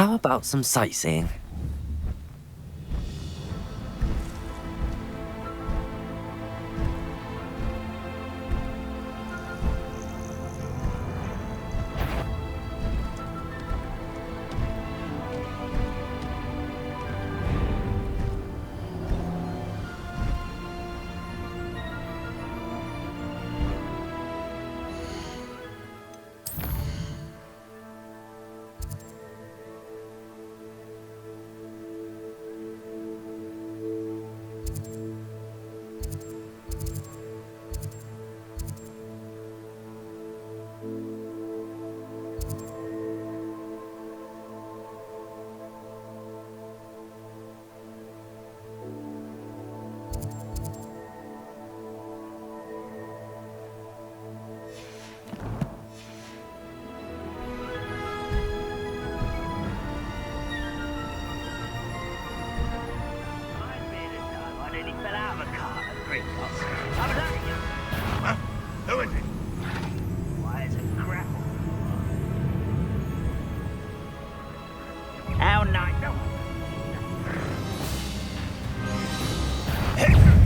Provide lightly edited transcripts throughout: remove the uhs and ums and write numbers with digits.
How about some sightseeing?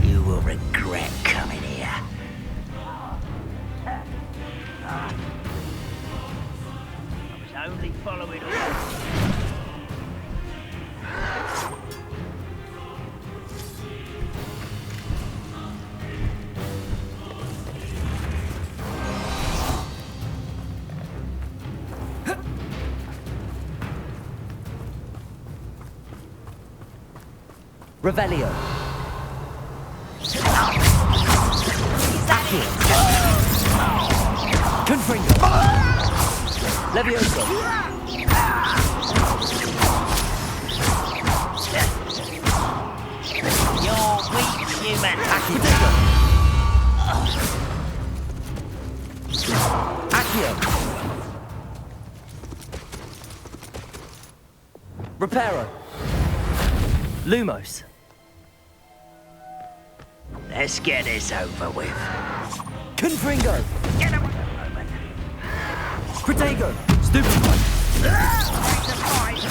You will regret coming here. I was only following orders. Revelio. Accio. Confringo. Levioso. You're weak, human. Accio. Accio. Reparo. Lumos. Let's get this over with. Confringo. Get away a moment. Protego. Stupefy. Take the fight.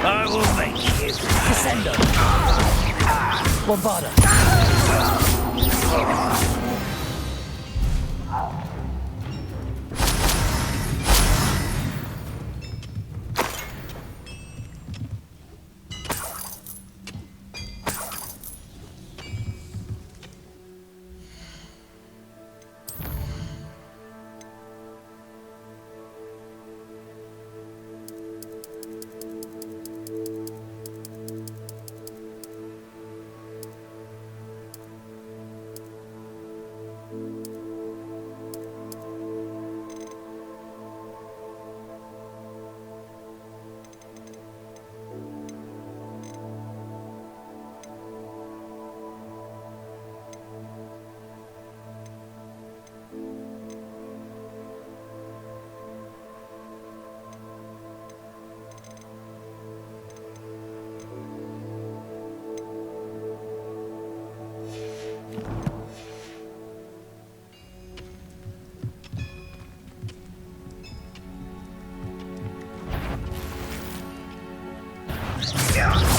I will make you. Crescendo. Bombarda.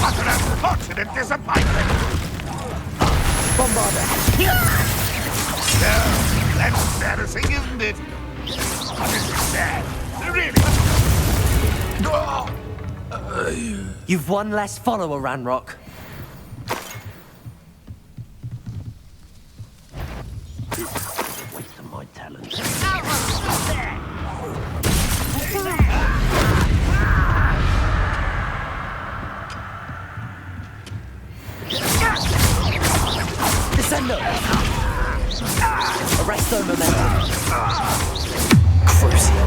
What an unfortunate disappointment! Bombarda. No, that's embarrassing, isn't it? What is it, sad? Really? You've one less follower, Ranrock. Waste of my talents. Descendo. Arresto momentum. Crucio.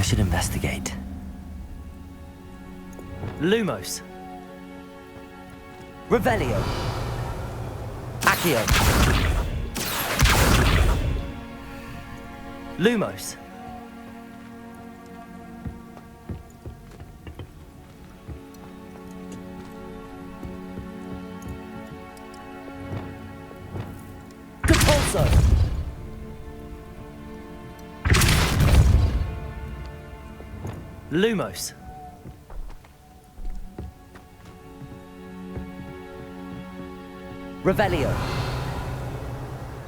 should investigate. Lumos. Revelio. Accio. Lumos. Capulso. Lumos. Revelio.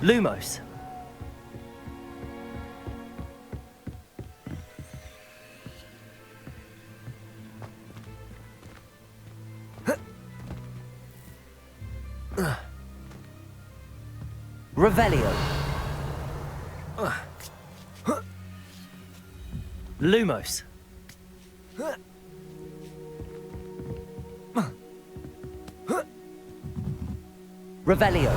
Lumos. Revelio. Lumos. Revelio.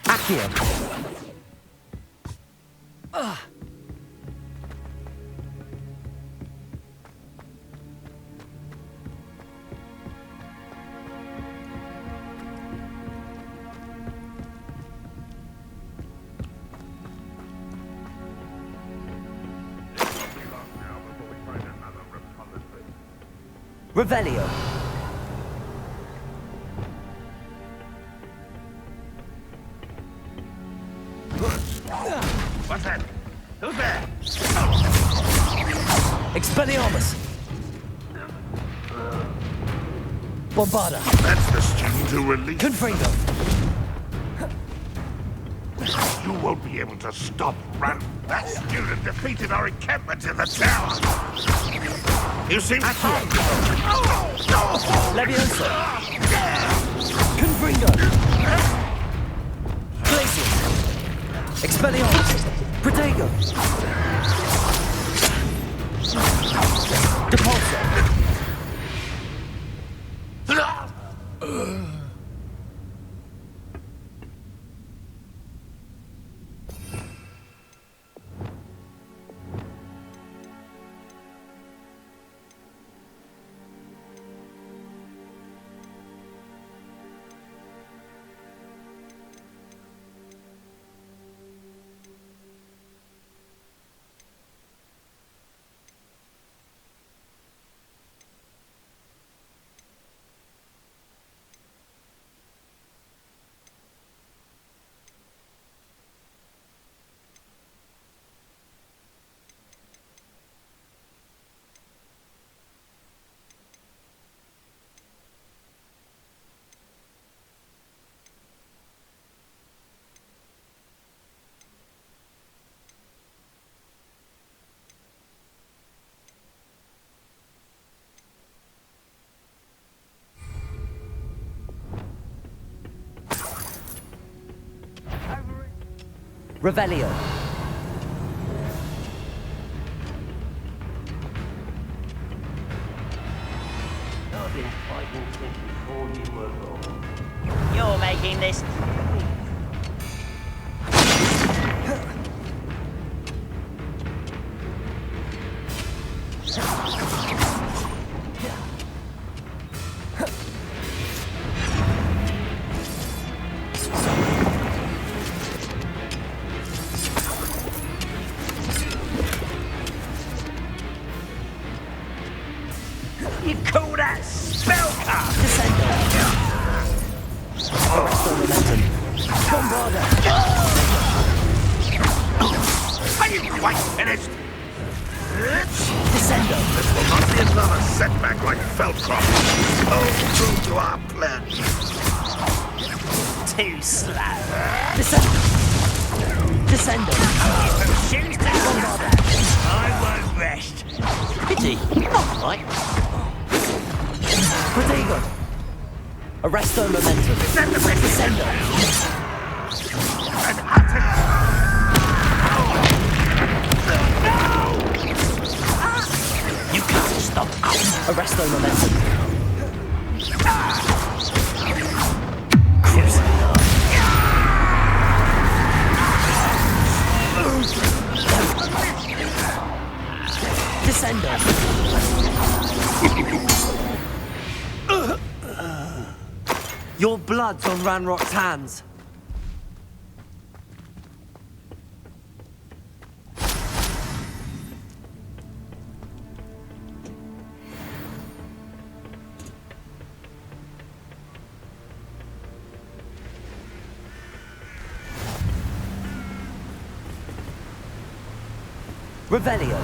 Accio. Revelio. What's that? Who's there? Expelliarmus. Bombarda. That's the student who released. Confringo. You won't be able to stop Ran. That student defeated our encampment in the tower. You seem fond. Levioso. Confringo. Glacius. Expelliarmus. Protego. Depulso. Revelio. I've been fighting since before you were born. You're making this. You call that spellcast? Descendo. Arresto momentum. Bombarda. Are you quite finished? Descendo. This will not be another setback like Feldcroft. Hold true to our pledge. Too slow. Descendo. Descendo. Choose to Bombarda. I won't rest. Pity. Not right. Protego. Arresto momentum. Descendo. Descendo. And attack. You can't stop us. Arresto momentum. Cruise. defend us. Your blood's on Ranrock's hands. Revelio.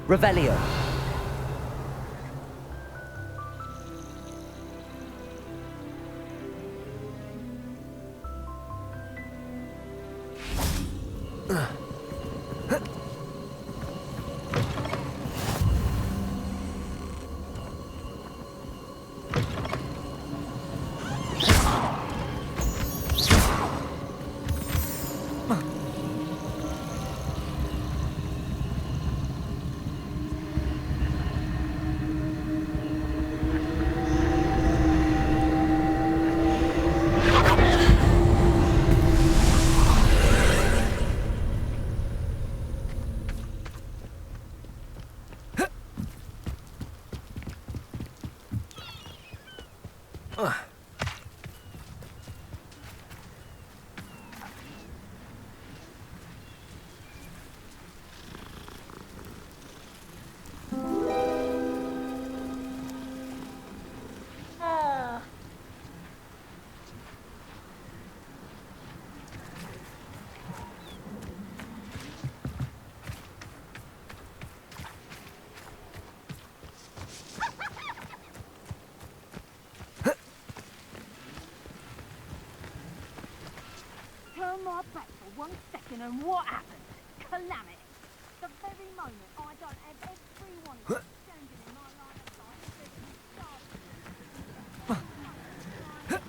Revelio. Turn my back for 1 second and what happened? Calamity. The very moment I don't have everyone standing in my line of sight.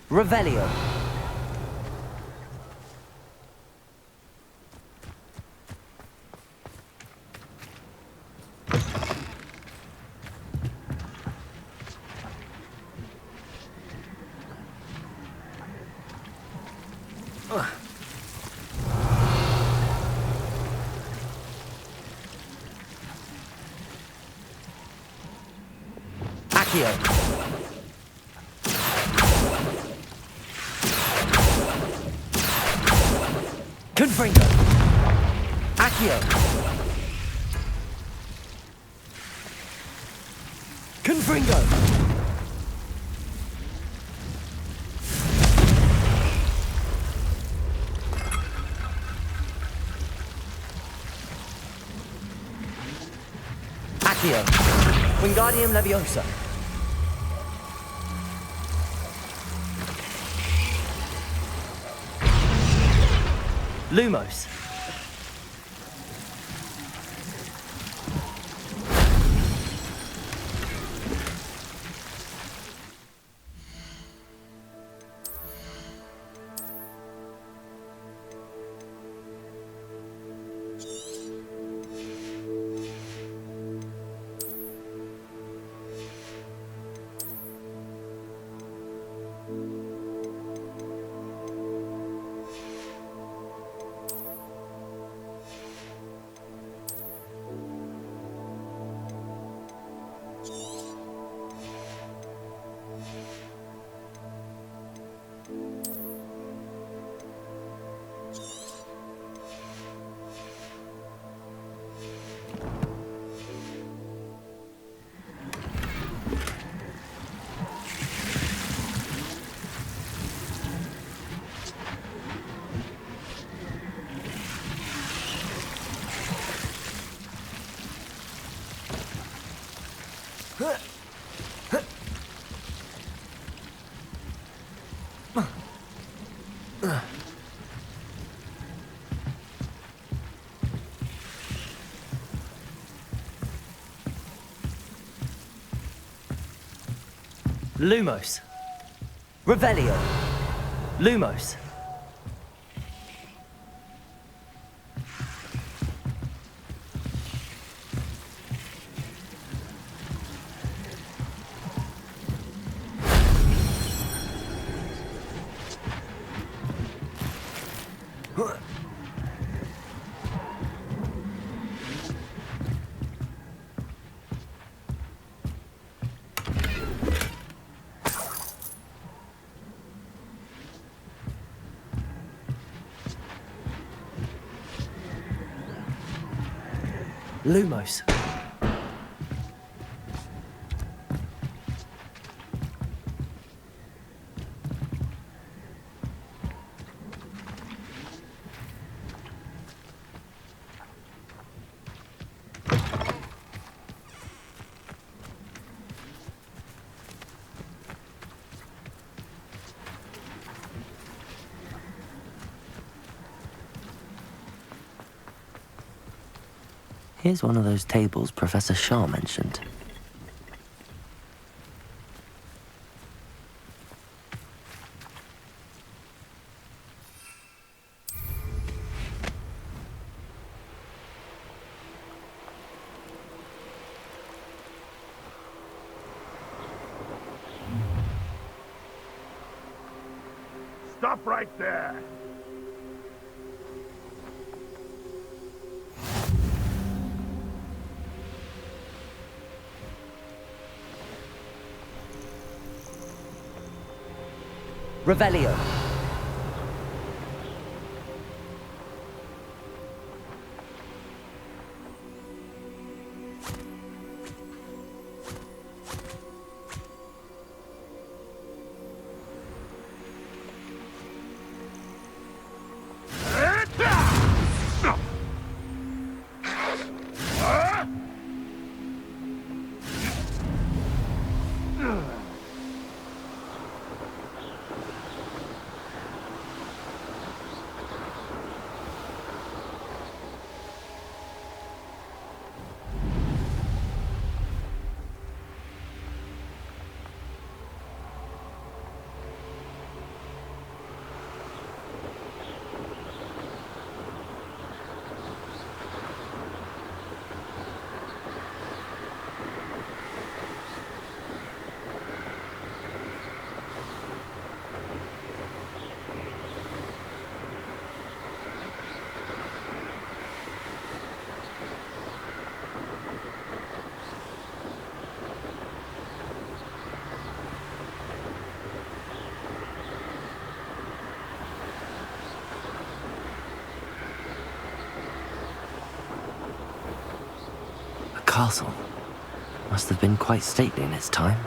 Revelio. Accio. Confringo. Accio. Confringo. Accio. Wingardium Leviosa. Lumos. Lumos. Revelio. Lumos. Lumos. Here's one of those tables Professor Shaw mentioned. Stop right there! Revelio. Castle. Must have been quite stately in its time.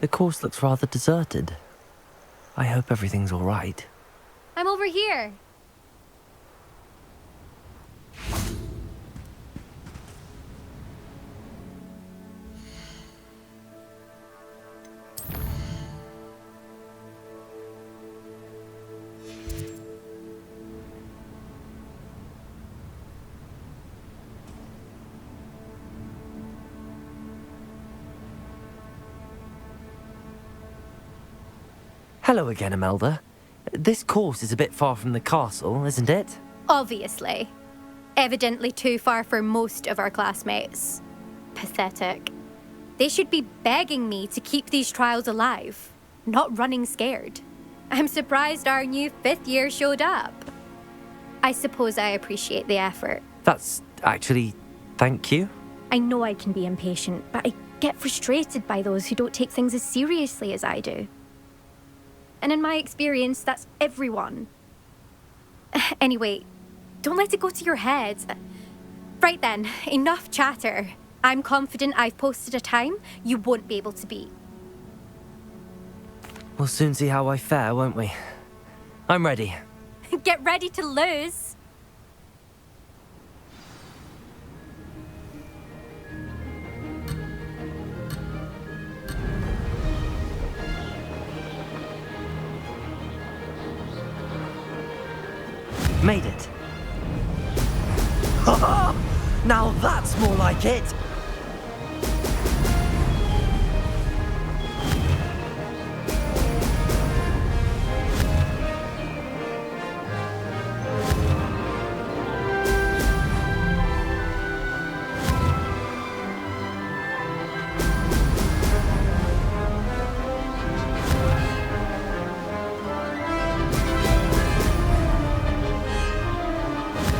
The course looks rather deserted. I hope everything's all right. I'm over here. Hello again, Imelda. This course is a bit far from the castle, isn't it? Obviously. Evidently too far for most of our classmates. Pathetic. They should be begging me to keep these trials alive, not running scared. I'm surprised our new 5th year showed up. I suppose I appreciate the effort. That's actually... thank you. I know I can be impatient, but I get frustrated by those who don't take things as seriously as I do. And in my experience, that's everyone. Anyway, don't let it go to your head. Right then, enough chatter. I'm confident I've posted a time you won't be able to beat. We'll soon see how I fare, won't we? I'm ready. Get ready to lose. Made it. Now that's more like it.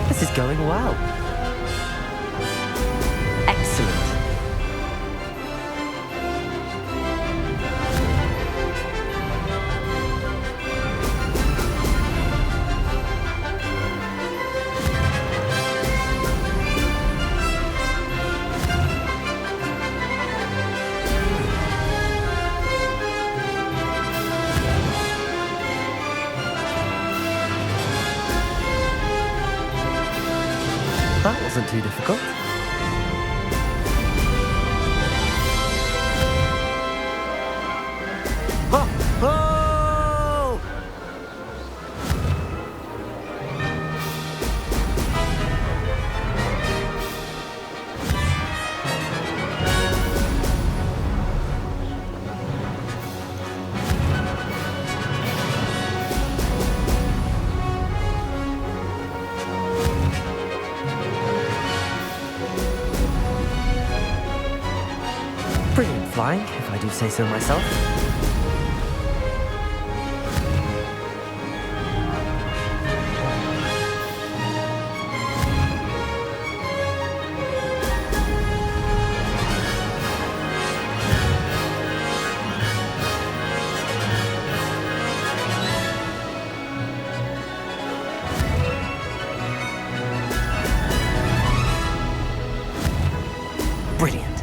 This is going well. Excellent. That wasn't too difficult. Oh! Oh! Brilliant flying, if I do say so myself. Brilliant.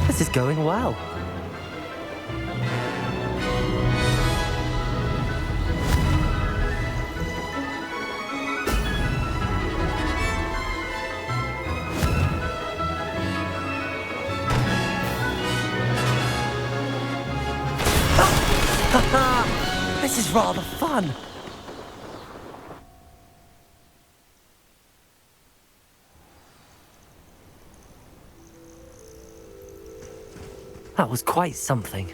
This is going well. This is rather fun. That was quite something.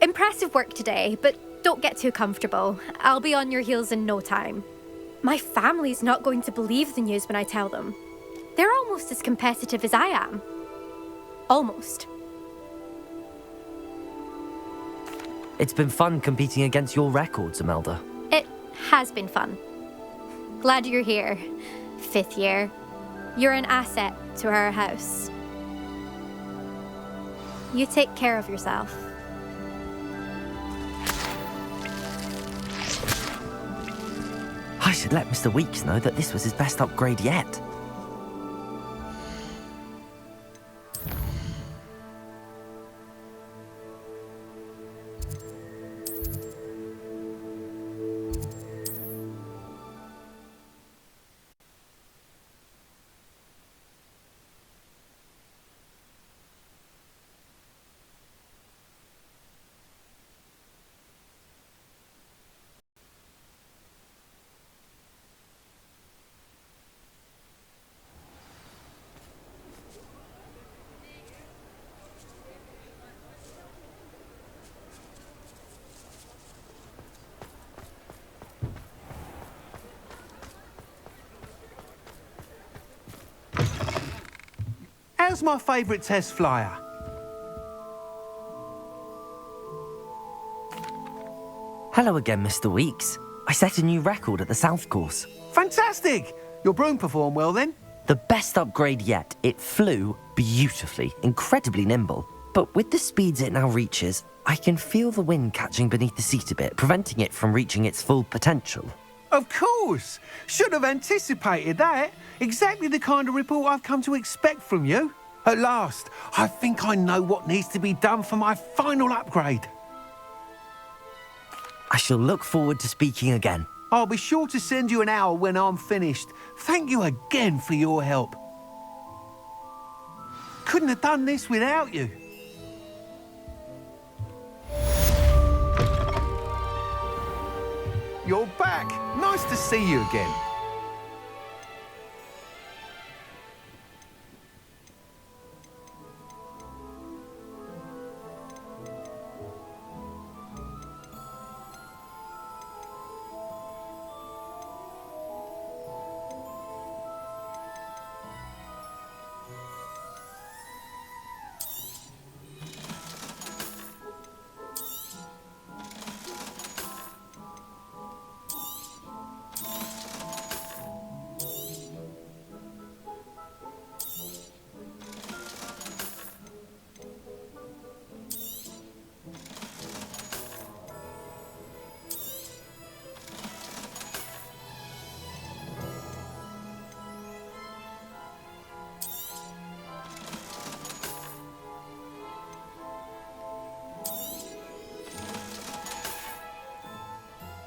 Impressive work today, but don't get too comfortable. I'll be on your heels in no time. My family's not going to believe the news when I tell them. They're almost as competitive as I am. Almost. It's been fun competing against your records, Imelda. It has been fun. Glad you're here. 5th year. You're an asset to our house. You take care of yourself. I should let Mr. Weeks know that this was his best upgrade yet. How's my favourite test flyer? Hello again, Mr. Weeks. I set a new record at the South Course. Fantastic! Your broom performed well then? The best upgrade yet. It flew beautifully, incredibly nimble. But with the speeds it now reaches, I can feel the wind catching beneath the seat a bit, preventing it from reaching its full potential. Of course! Should have anticipated that. Exactly the kind of report I've come to expect from you. At last, I think I know what needs to be done for my final upgrade. I shall look forward to speaking again. I'll be sure to send you an hour when I'm finished. Thank you again for your help. Couldn't have done this without you. You're back. Nice to see you again.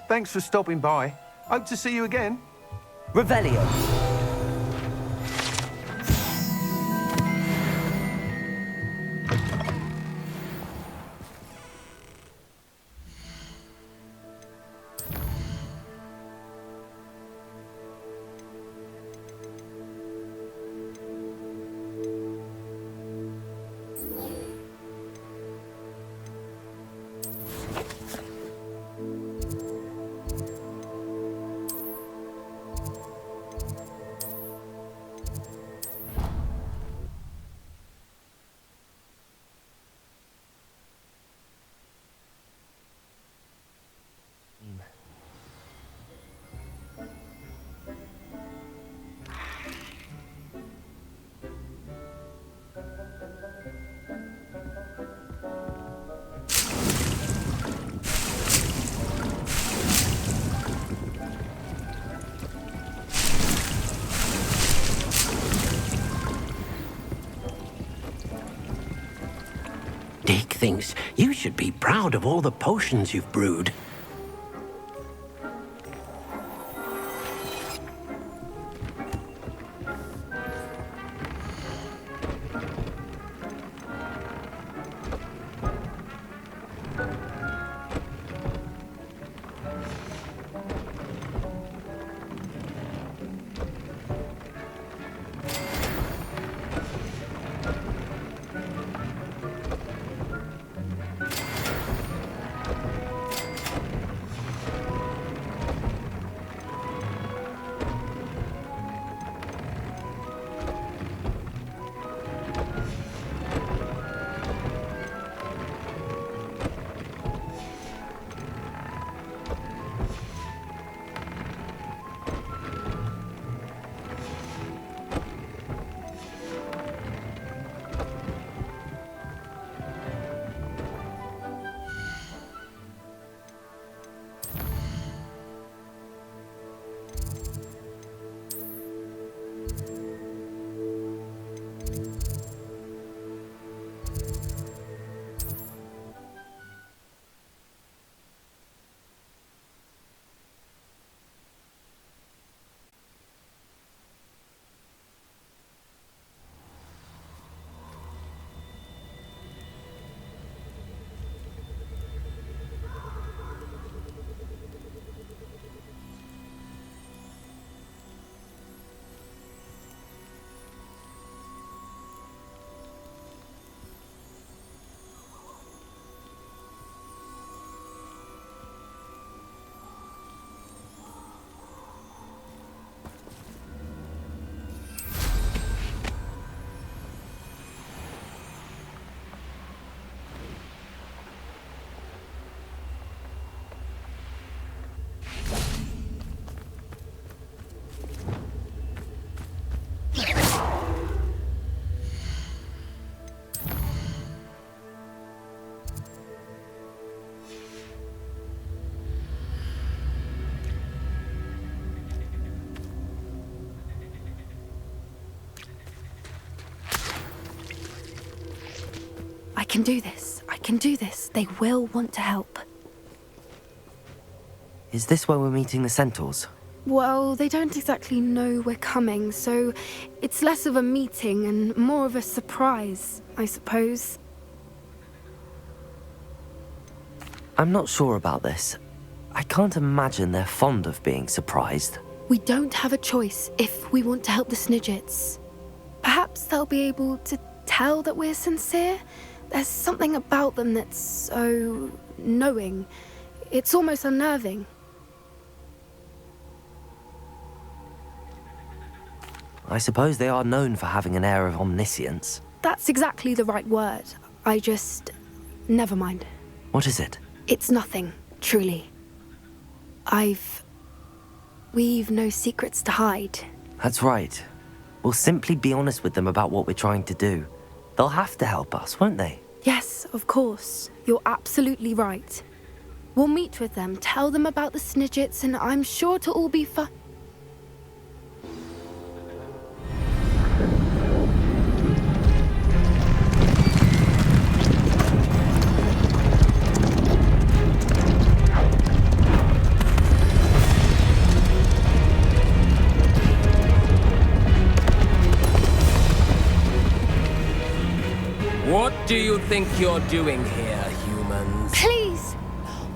Thanks for stopping by. Hope to see you again. Revelio. Dick thinks you should be proud of all the potions you've brewed. can do this. I can do this. They will want to help. Is this where we're meeting the centaurs? Well, they don't exactly know we're coming, so it's less of a meeting and more of a surprise, I suppose. I'm not sure about this. I can't imagine they're fond of being surprised. We don't have a choice if we want to help the Snidgets. Perhaps they'll be able to tell that we're sincere. There's something about them that's so knowing. It's almost unnerving. I suppose they are known for having an air of omniscience. That's exactly the right word. Never mind. What is it? It's nothing, truly. We've no secrets to hide. That's right. We'll simply be honest with them about what we're trying to do. They'll have to help us, won't they? Yes, of course. You're absolutely right. We'll meet with them, tell them about the Snidgets, and I'm sure to all be fine. What do you think you're doing here, humans? Please!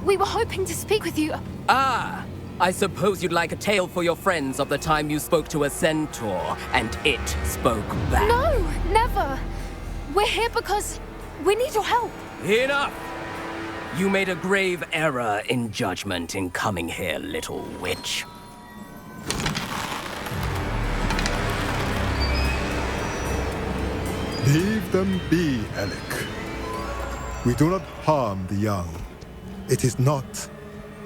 We were hoping to speak with you. Ah! I suppose you'd like a tale for your friends of the time you spoke to a centaur, and it spoke back. No, never! We're here because we need your help. Enough! You made a grave error in judgment in coming here, little witch. Leave them be, Alec. We do not harm the young. It is not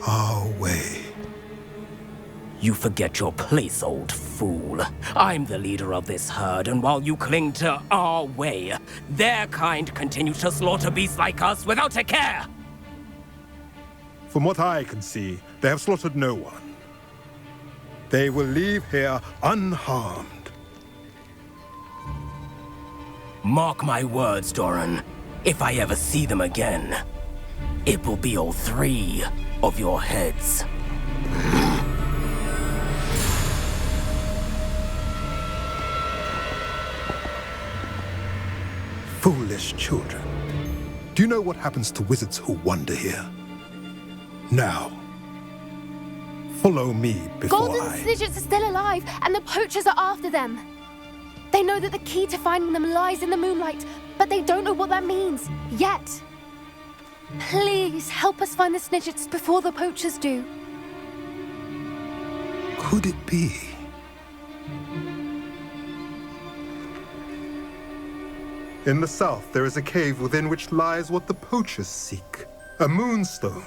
our way. You forget your place, old fool. I'm the leader of this herd, and while you cling to our way, their kind continue to slaughter beasts like us without a care! From what I can see, they have slaughtered no one. They will leave here unharmed. Mark my words, Doran. If I ever see them again, it will be all 3 of your heads. Foolish children. Do you know what happens to wizards who wander here? Now, follow me before Golden Snidgets are still alive, and the poachers are after them. They know that the key to finding them lies in the moonlight, but they don't know what that means, yet. Please, help us find the Snidgets before the poachers do. Could it be? In the south, there is a cave within which lies what the poachers seek. A moonstone.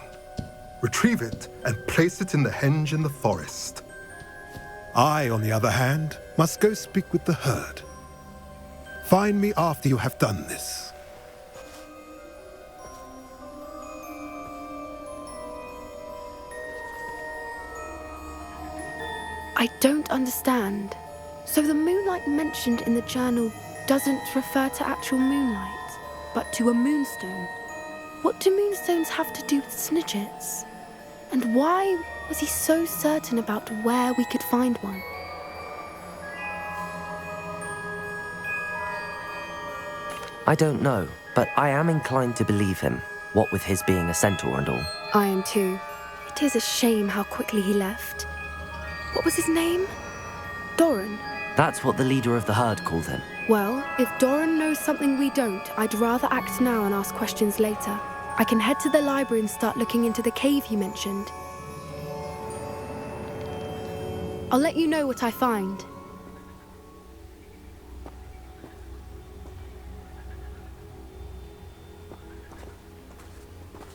Retrieve it and place it in the henge in the forest. I, on the other hand, must go speak with the herd. Find me after you have done this. I don't understand. So the moonlight mentioned in the journal doesn't refer to actual moonlight, but to a moonstone. What do moonstones have to do with Snidgets? And why was he so certain about where we could find one? I don't know, but I am inclined to believe him, what with his being a centaur and all. I am too. It is a shame how quickly he left. What was his name? Doran? That's what the leader of the herd called him. Well, if Doran knows something we don't, I'd rather act now and ask questions later. I can head to the library and start looking into the cave you mentioned. I'll let you know what I find.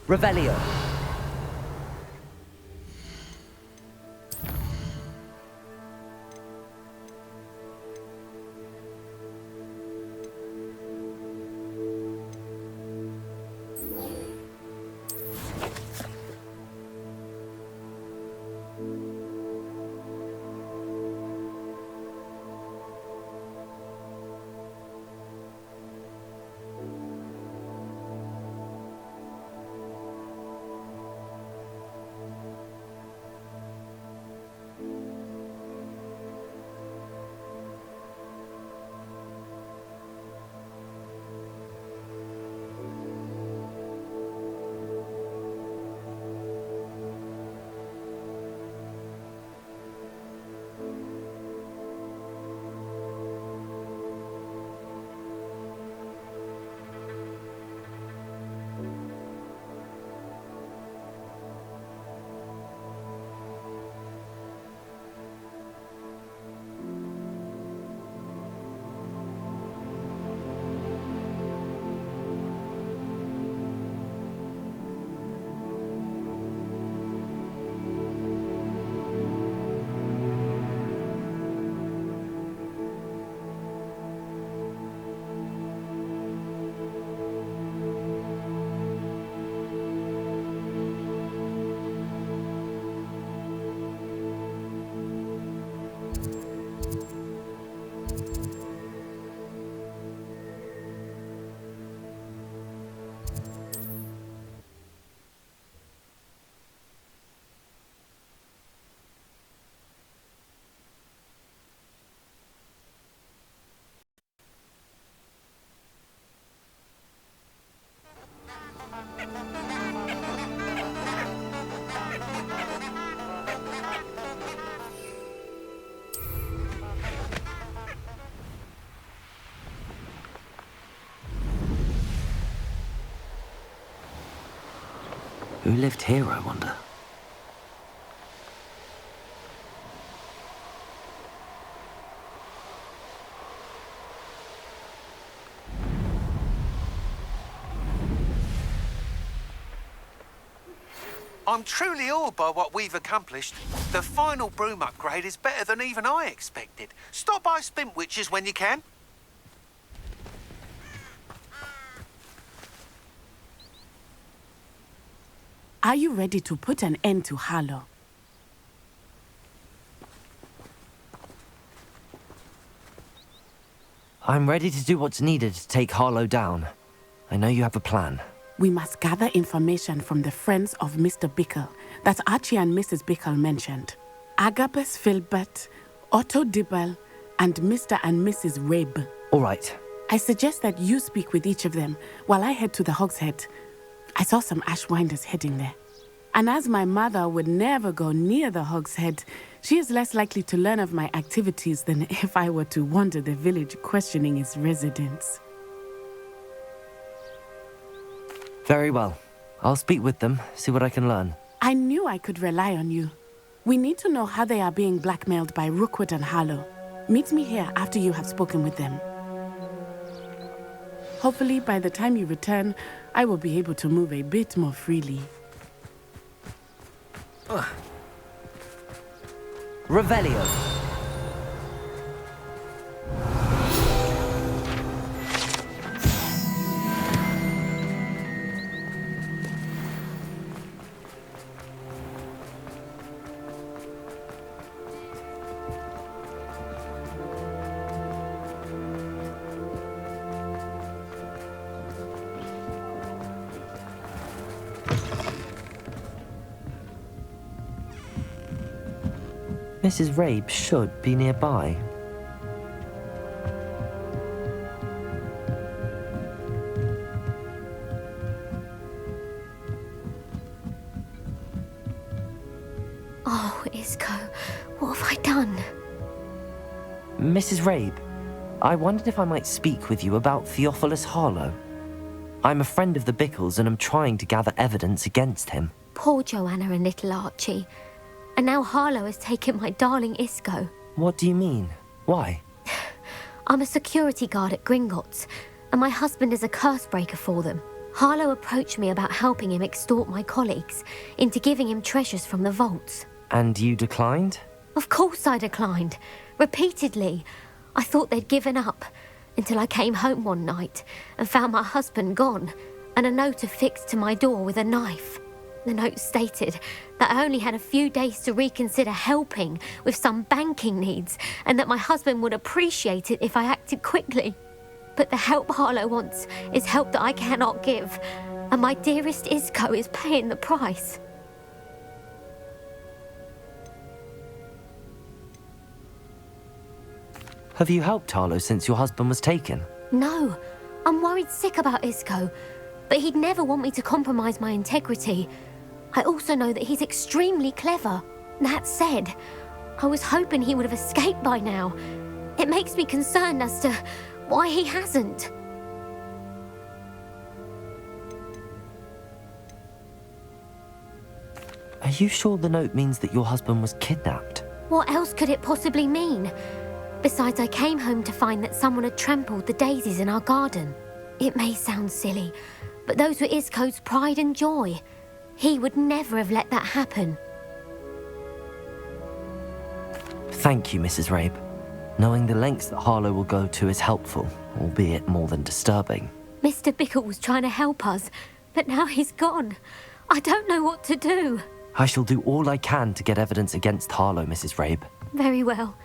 Revelio. Who lived here, I wonder? I'm truly awed by what we've accomplished. The final broom upgrade is better than even I expected. Stop by Spintwitches when you can. Are you ready to put an end to Harlow? I'm ready to do what's needed to take Harlow down. I know you have a plan. We must gather information from the friends of Mr. Bickle that Archie and Mrs. Bickle mentioned. Agabus Filbert, Otto Dibble, and Mr. and Mrs. Rabe. All right. I suggest that you speak with each of them while I head to the Hogshead. I saw some Ashwinders heading there. And as my mother would never go near the Hogshead, she is less likely to learn of my activities than if I were to wander the village questioning its residents. Very well. I'll speak with them, see what I can learn. I knew I could rely on you. We need to know how they are being blackmailed by Rookwood and Harlow. Meet me here after you have spoken with them. Hopefully, by the time you return, I will be able to move a bit more freely. Revelio. Mrs. Rabe should be nearby. Oh, Isco, what have I done? Mrs. Rabe, I wondered if I might speak with you about Theophilus Harlow. I'm a friend of the Bickles and am trying to gather evidence against him. Poor Joanna and little Archie. And now Harlow has taken my darling Isco. What do you mean? Why? I'm a security guard at Gringotts, and my husband is a curse breaker for them. Harlow approached me about helping him extort my colleagues into giving him treasures from the vaults. And you declined? Of course I declined. Repeatedly. I thought they'd given up, until I came home one night and found my husband gone, and a note affixed to my door with a knife. The note stated that I only had a few days to reconsider helping with some banking needs, and that my husband would appreciate it if I acted quickly. But the help Harlow wants is help that I cannot give, and my dearest Isco is paying the price. Have you helped Harlow since your husband was taken? No, I'm worried sick about Isco, but he'd never want me to compromise my integrity. I also know that he's extremely clever. That said, I was hoping he would have escaped by now. It makes me concerned as to why he hasn't. Are you sure the note means that your husband was kidnapped? What else could it possibly mean? Besides, I came home to find that someone had trampled the daisies in our garden. It may sound silly, but those were Isco's pride and joy. He would never have let that happen. Thank you, Mrs. Rabe. Knowing the lengths that Harlow will go to is helpful, albeit more than disturbing. Mr. Bickle was trying to help us, but now he's gone. I don't know what to do. I shall do all I can to get evidence against Harlow, Mrs. Rabe. Very well.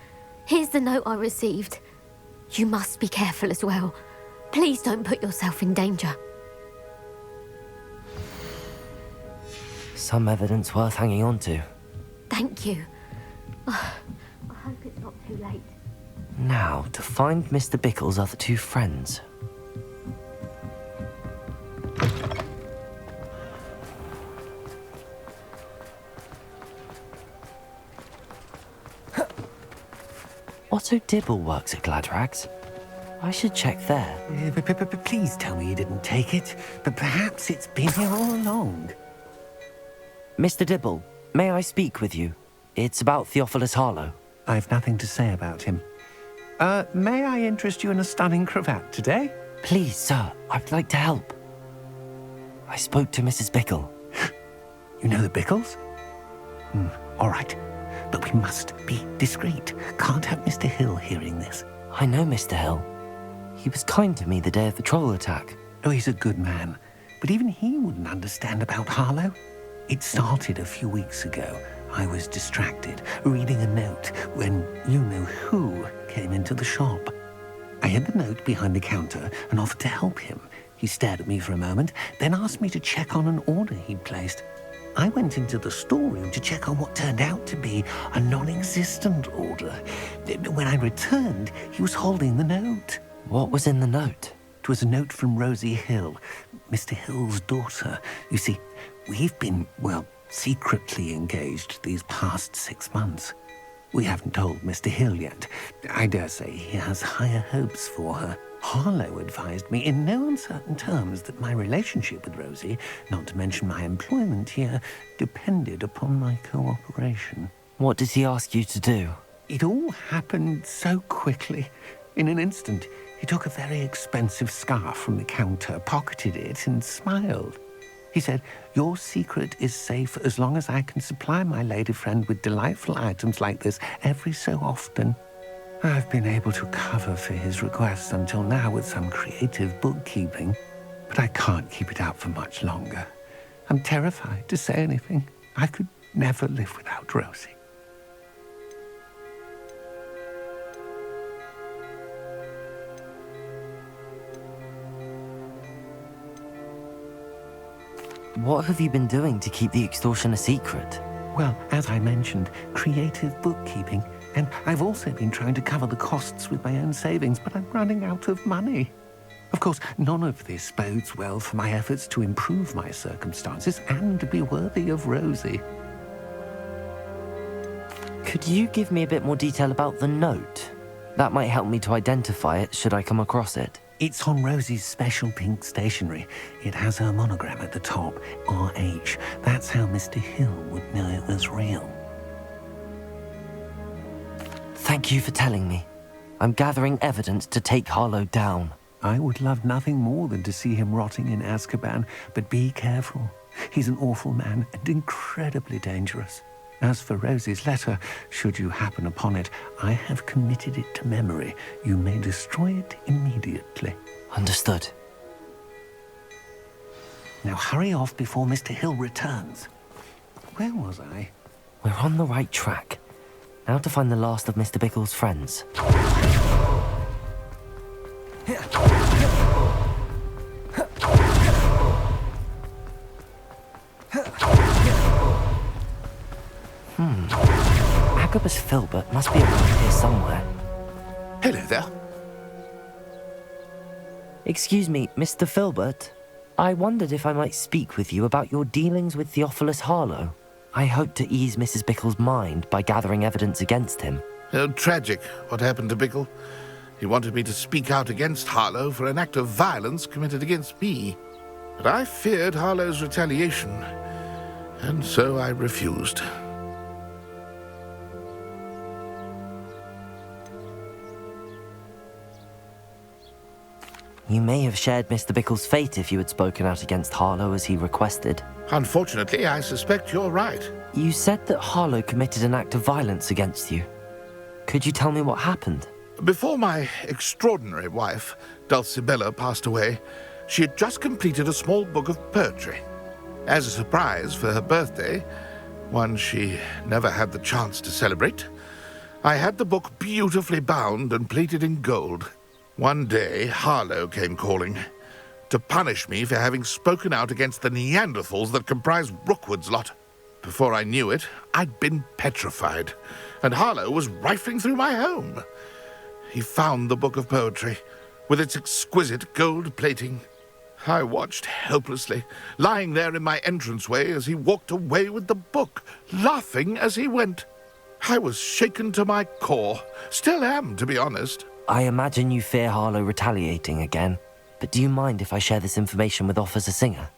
Here's the note I received. You must be careful as well. Please don't put yourself in danger. Some evidence worth hanging on to. Thank you. I hope it's not too late. Now, to find Mr. Bickle's other two friends. Otto Dibble works at Gladrags. I should check there. Please tell me you didn't take it. But perhaps it's been here all along. Mr. Dibble, may I speak with you? It's about Theophilus Harlow. I've nothing to say about him. May I interest you in a stunning cravat today? Please, sir, I'd like to help. I spoke to Mrs. Bickle. You know the Bickles? All right. But we must be discreet. Can't have Mr. Hill hearing this. I know Mr. Hill. He was kind to me the day of the troll attack. Oh, he's a good man. But even he wouldn't understand about Harlow. It started a few weeks ago. I was distracted, reading a note, when you-know-who came into the shop. I hid the note behind the counter and offered to help him. He stared at me for a moment, then asked me to check on an order he'd placed. I went into the storeroom to check on what turned out to be a non-existent order. When I returned, he was holding the note. What was in the note? It was a note from Rosie Hill, Mr. Hill's daughter. You see, we've been, secretly engaged these past 6 months. We haven't told Mr. Hill yet. I dare say he has higher hopes for her. Harlow advised me in no uncertain terms that my relationship with Rosie, not to mention my employment here, depended upon my cooperation. What did he ask you to do? It all happened so quickly. In an instant, he took a very expensive scarf from the counter, pocketed it, and smiled. He said, "Your secret is safe as long as I can supply my lady friend with delightful items like this every so often." I've been able to cover for his requests until now with some creative bookkeeping, but I can't keep it up for much longer. I'm terrified to say anything. I could never live without Rosie. What have you been doing to keep the extortion a secret? Well, as I mentioned, creative bookkeeping. And I've also been trying to cover the costs with my own savings, but I'm running out of money. Of course, none of this bodes well for my efforts to improve my circumstances and to be worthy of Rosie. Could you give me a bit more detail about the note? That might help me to identify it should I come across it. It's on Rosie's special pink stationery. It has her monogram at the top, RH. That's how Mr. Hill would know it was real. Thank you for telling me. I'm gathering evidence to take Harlow down. I would love nothing more than to see him rotting in Azkaban, but be careful. He's an awful man and incredibly dangerous. As for Rosie's letter, should you happen upon it, I have committed it to memory. You may destroy it immediately. Understood. Now hurry off before Mr. Hill returns. Where was I? We're on the right track. Now to find the last of Mr. Bickle's friends. Agabus Filbert must be around here somewhere. Hello there. Excuse me, Mr. Filbert. I wondered if I might speak with you about your dealings with Theophilus Harlow. I hope to ease Mrs. Bickle's mind by gathering evidence against him. Oh, tragic what happened to Bickle. He wanted me to speak out against Harlow for an act of violence committed against me. But I feared Harlow's retaliation, and so I refused. You may have shared Mr. Bickle's fate if you had spoken out against Harlow as he requested. Unfortunately, I suspect you're right. You said that Harlow committed an act of violence against you. Could you tell me what happened? Before my extraordinary wife, Dulcibella, passed away, she had just completed a small book of poetry. As a surprise for her birthday, one she never had the chance to celebrate, I had the book beautifully bound and plated in gold. One day, Harlow came calling to punish me for having spoken out against the Neanderthals that comprise Rookwood's lot. Before I knew it, I'd been petrified, and Harlow was rifling through my home. He found the book of poetry, with its exquisite gold plating. I watched helplessly, lying there in my entranceway as he walked away with the book, laughing as he went. I was shaken to my core, still am, to be honest. I imagine you fear Harlow retaliating again, but do you mind if I share this information with Officer Singer?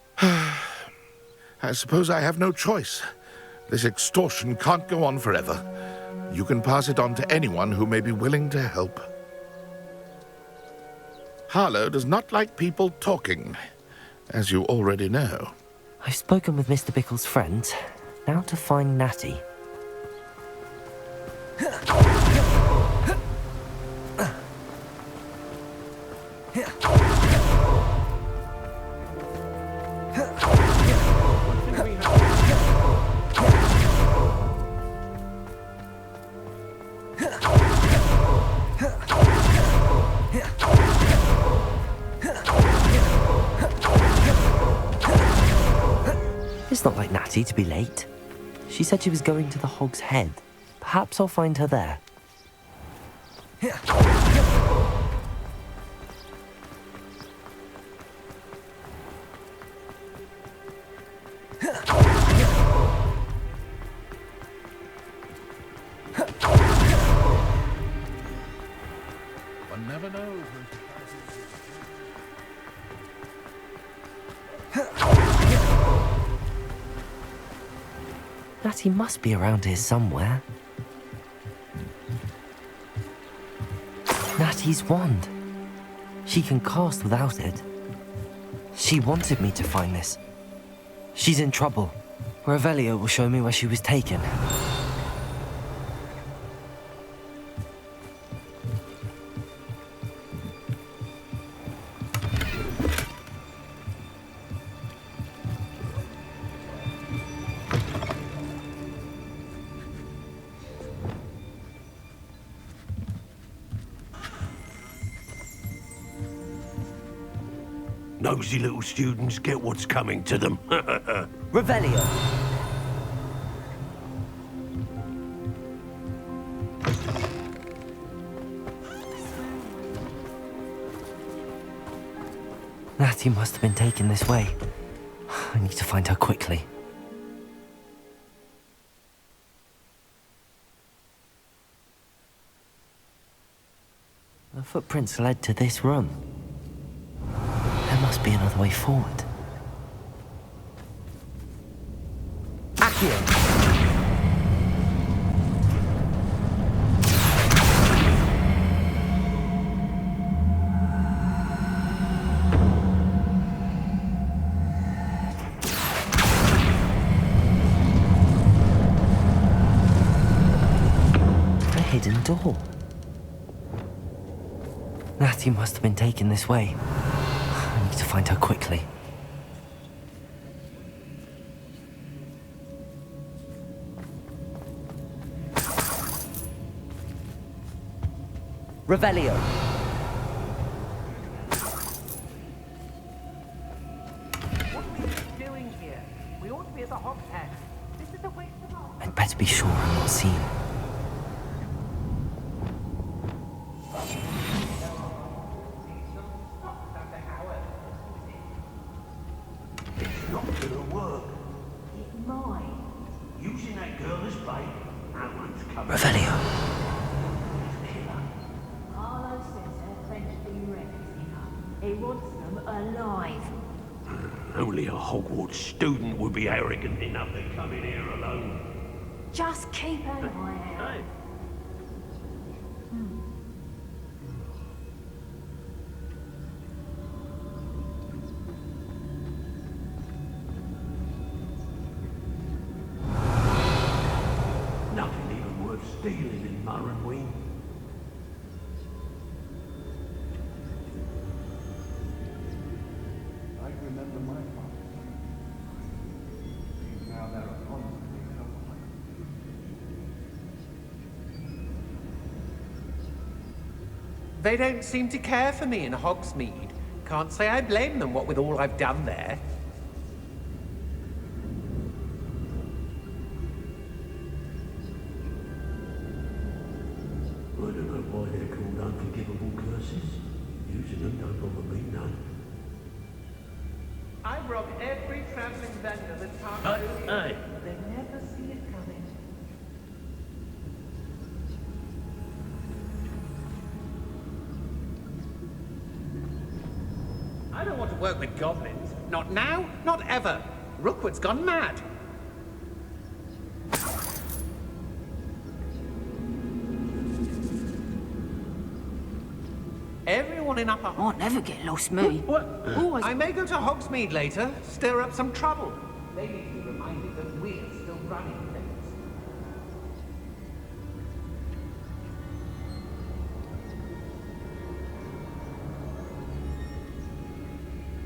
I suppose I have no choice. This extortion can't go on forever. You can pass it on to anyone who may be willing to help. Harlow does not like people talking, as you already know. I've spoken with Mr. Bickle's friend. Now to find Natty. It's not like Natty to be late. She said she was going to the Hog's Head. Perhaps I'll find her there. One never knows. Natty must be around here somewhere. Natty's wand. She can cast without it. She wanted me to find this. She's in trouble. Revelio will show me where she was taken. Nosy little students get what's coming to them. Revelio! Natty must have been taken this way. I need to find her quickly. The footprints led to this room. There must be another way forward. Accio! A hidden door. Natty must have been taken this way. I need to find her quickly. Revelio. What are we doing here? We ought to be at the Hog's Head. This is the way to the Hog. I'd better be sure I'm not seen. It's not gonna work. It might. Using that girl as bait, no one's coming. Revelio. Harlow says her friend's been rescued. He wants them alive. Only a Hogwarts student would be arrogant enough to come in here alone. Just keep an eye out. Hey. Nothing even worth stealing in Murrenween. I remember my father. Now there are constantly They don't seem to care for me in Hogsmeade. Can't say I blame them, what with all I've done there. I don't know why they're called unforgivable curses. Using them don't bother me none. I rob every travelling vendor that can't Hey. They never see it coming. I don't want to work with goblins. Not now, not ever. Rookwood's gone mad. Everyone in Upper I'll never get lost, me. What? I may go to Hogsmeade later, stir up some trouble. They need to be reminded that we're still running things.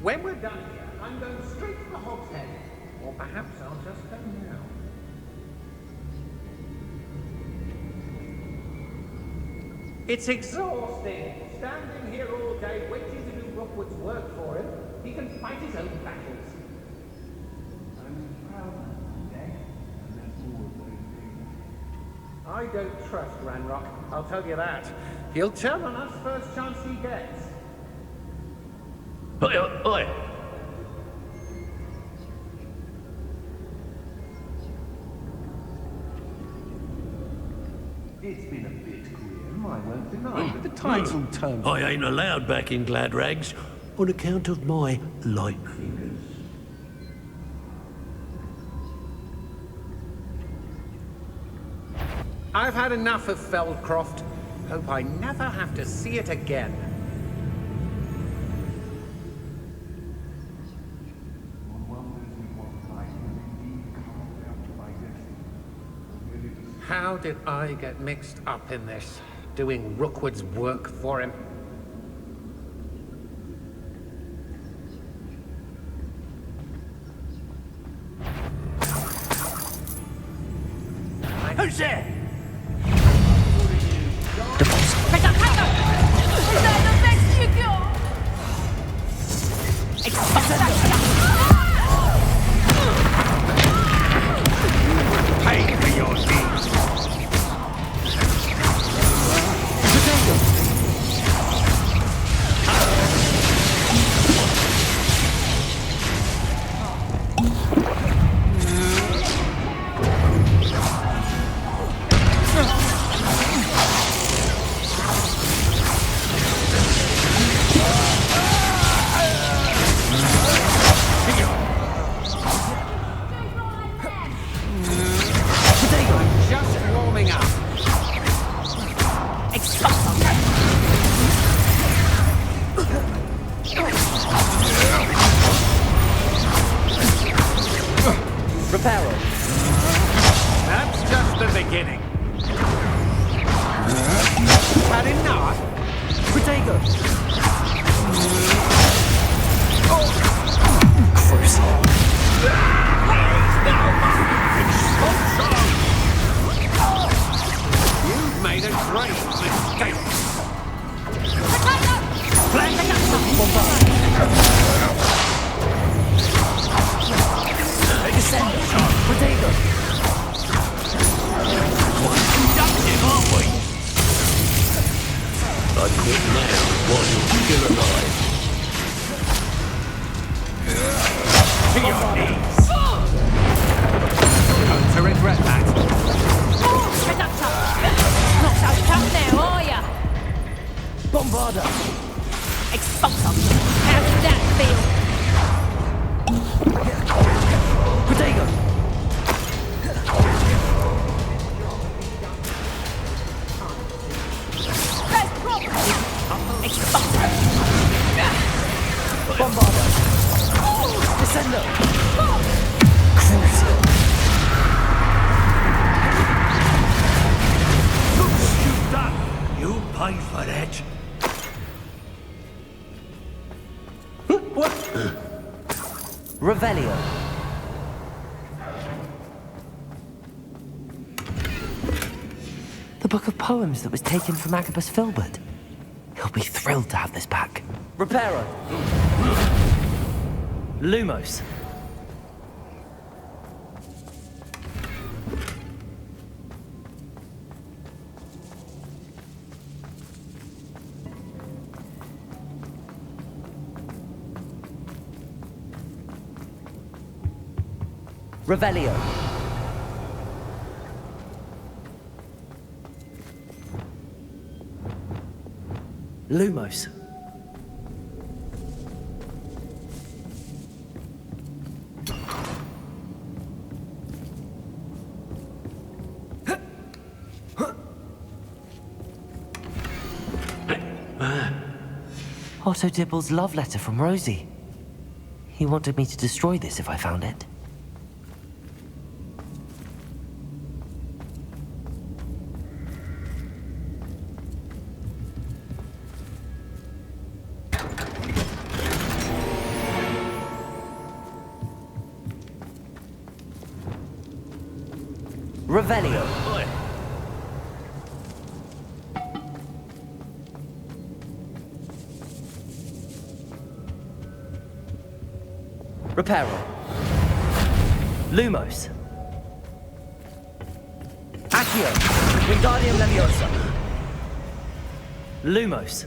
When we're done here, I'm going straight to the Hog's Head. Or perhaps I'll just go now. It's exhausting. Standing here all day, waiting to do Rookwood's work for him. He can fight his own battles. I'm proud today, and that's all I don't trust Ranrock, I'll tell you that. He'll turn on us first chance he gets. Oi, oi! It's been a bit grim, I won't deny, but the tide's all turned. I ain't allowed back in Glad Rags on account of my light fingers. I've had enough of Feldcroft. Hope I never have to see it again. How did I get mixed up in this? Doing Rookwood's work for him? Who's there? Pay for your deeds. Just warming up. Reparo. That's just the beginning. Had enough? Protego. You've made a great mistake. Protego. Productive, aren't we? I quit now while you're still alive. To your knees. Come to regret that. Not so tough now, are ya? Bombarda. Expulsum. How did that feel? Protego. First property. Expulsum. Bombarda. Descendo. Crucial. Look what you've done. You pay for that. What? Revelio. The book of poems that was taken from Agabus Filbert. He'll be thrilled to have this back. Reparo. Lumos. Revelio. Lumos. Otto Dibble's love letter from Rosie. He wanted me to destroy this if I found it. Revelio. Reparo. Lumos. Accio. Wingardium Leviosa. Lumos.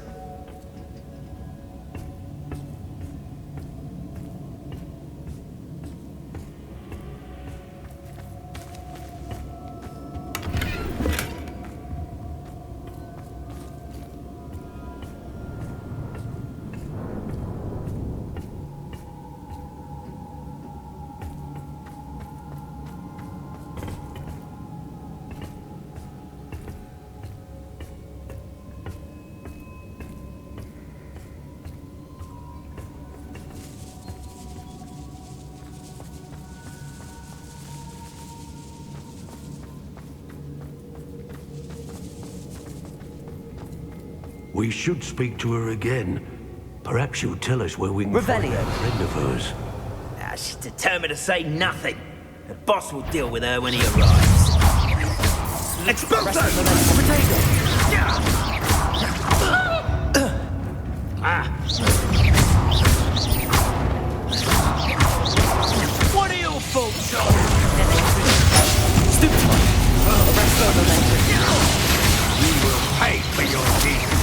We should speak to her again. Perhaps she'll tell us where we can find Revelio. that friend of hers. She's determined to say nothing. The boss will deal with her when he arrives. Expulso! What are your faults? You will pay for your deeds.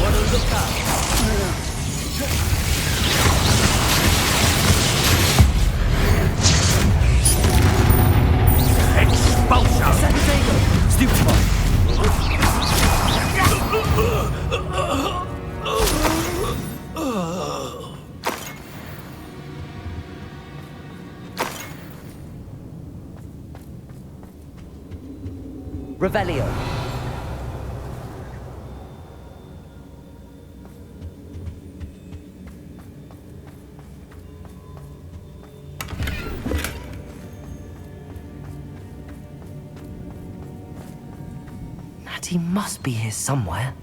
What a look up. Expulsion! Stupefy. Revelio. Natty must be here somewhere.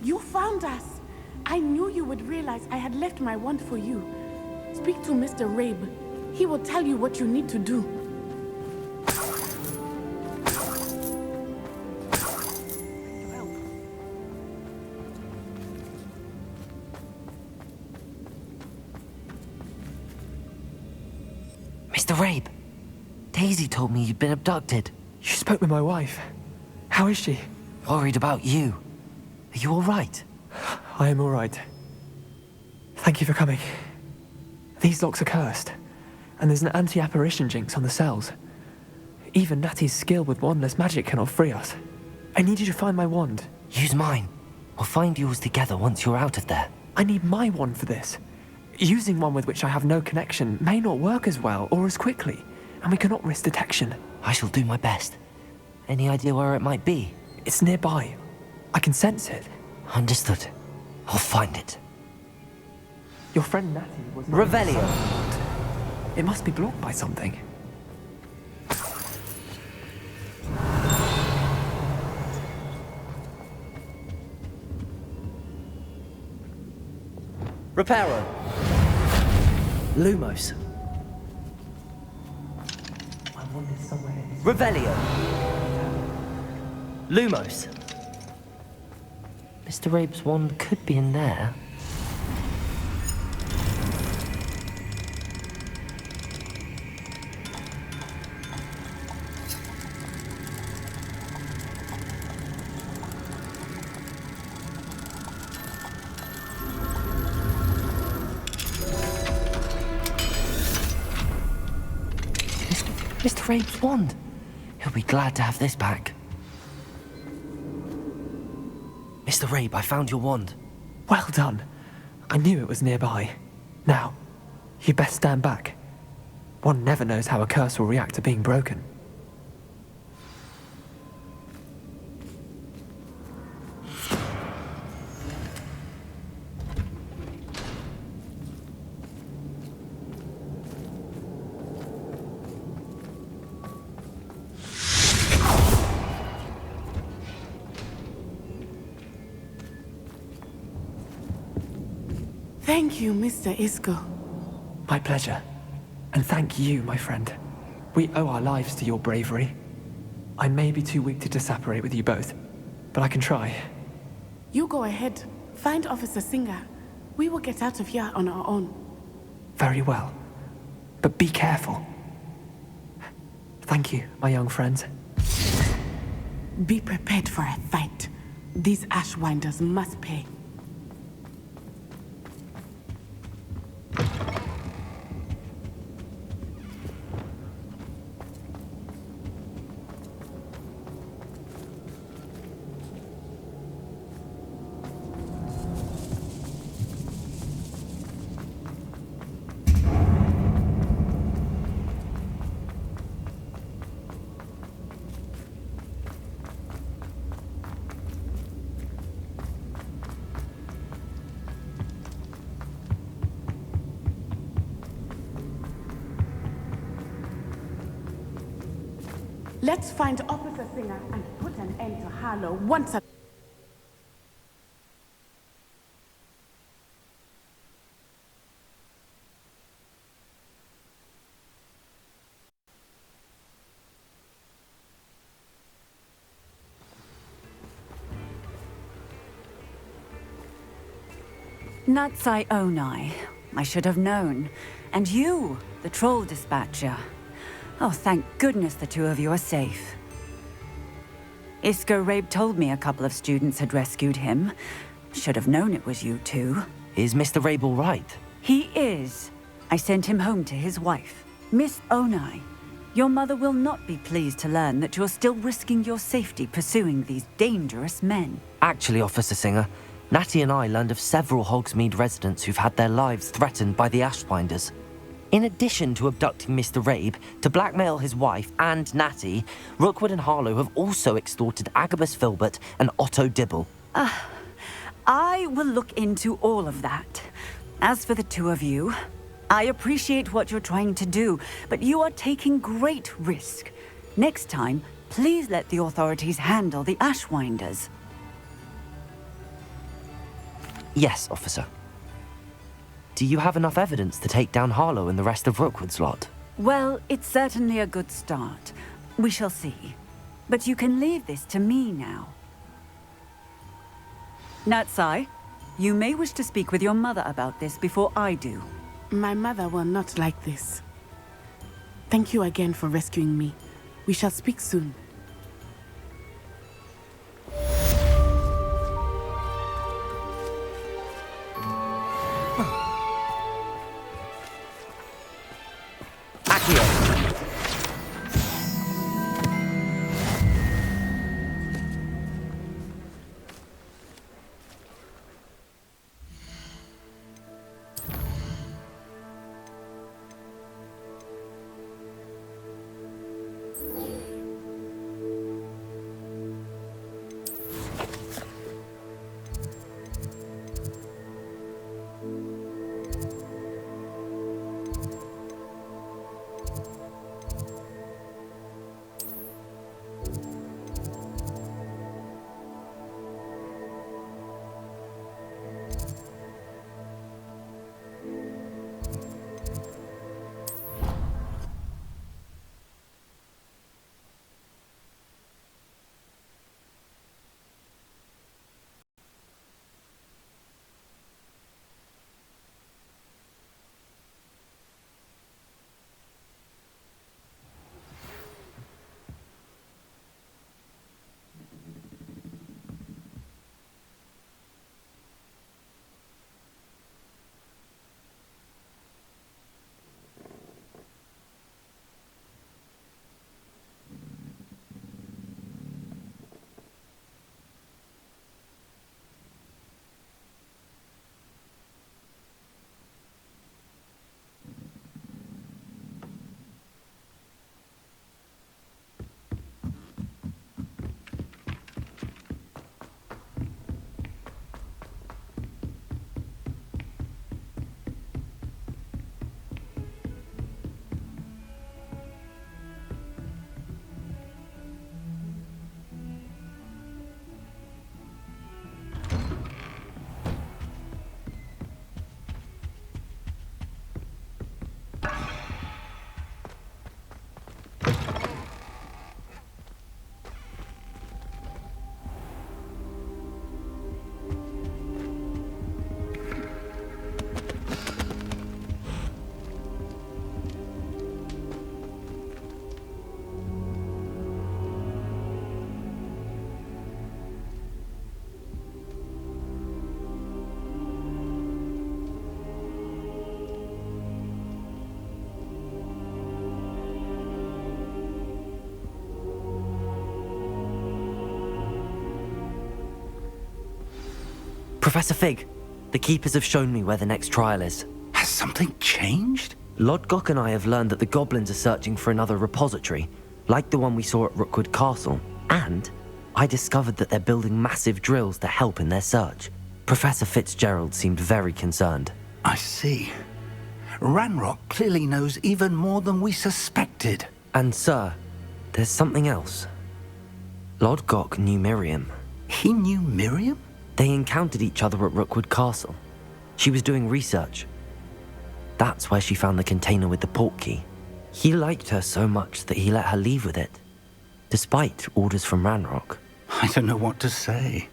You found us! I knew you would realize I had left my wand for you. Speak to Mr. Rabe. He will tell you what you need to do. Mr. Rabe, Daisy told me you'd been abducted. You spoke with my wife. How is she? Worried about you. Are you all right? I am all right. Thank you for coming. These locks are cursed, and there's an anti-apparition jinx on the cells. Even Natty's skill with wandless magic cannot free us. I need you to find my wand. Use mine. We'll find yours together once you're out of there. I need my wand for this. Using one with which I have no connection may not work as well or as quickly, and we cannot risk detection. I shall do my best. Any idea where it might be? It's nearby. I can sense it. Understood. I'll find it. Your friend Natty was... Revelio. It must be blocked by something. Reparo. Lumos. My wand is somewhere. Revelio. Lumos. Mr. Rabe's wand could be in there. Mr. Rabe's wand. He'll be glad to have this back. Mr. Rabe, I found your wand. Well done. I knew it was nearby. Now, you best stand back. One never knows how a curse will react to being broken. Thank you, Mr. Isco. My pleasure. And thank you, my friend. We owe our lives to your bravery. I may be too weak to separate with you both, but I can try. You go ahead. Find Officer Singer. We will get out of here on our own. Very well. But be careful. Thank you, my young friends. Be prepared for a fight. These Ashwinders must pay. Let's find Officer Singer and put an end to Harlow once and... Natsai Onai. I should have known. And you, the troll dispatcher. Oh, thank goodness the two of you are safe. Isco Rabe told me a couple of students had rescued him. Should have known it was you two. Is Mr. Rabe all right? He is. I sent him home to his wife. Miss Onai, your mother will not be pleased to learn that you're still risking your safety pursuing these dangerous men. Actually, Officer Singer, Natty and I learned of several Hogsmeade residents who've had their lives threatened by the Ashwinders. In addition to abducting Mr. Rabe to blackmail his wife and Natty, Rookwood and Harlow have also extorted Agabus Filbert and Otto Dibble. I will look into all of that. As for the two of you, I appreciate what you're trying to do, but you are taking great risk. Next time, please let the authorities handle the Ashwinders. Yes, officer. Do you have enough evidence to take down Harlow and the rest of Rookwood's lot? Well, it's certainly a good start. We shall see. But you can leave this to me now. Natsai, you may wish to speak with your mother about this before I do. My mother will not like this. Thank you again for rescuing me. We shall speak soon. Professor Fig, the Keepers have shown me where the next trial is. Has something changed? Lodgok and I have learned that the goblins are searching for another repository, like the one we saw at Rookwood Castle. And I discovered that they're building massive drills to help in their search. Professor Fitzgerald seemed very concerned. I see. Ranrock clearly knows even more than we suspected. And sir, there's something else. Lodgok knew Miriam. He knew Miriam? They encountered each other at Rookwood Castle. She was doing research. That's where she found the container with the port key. He liked her so much that he let her leave with it, despite orders from Ranrock. I don't know what to say.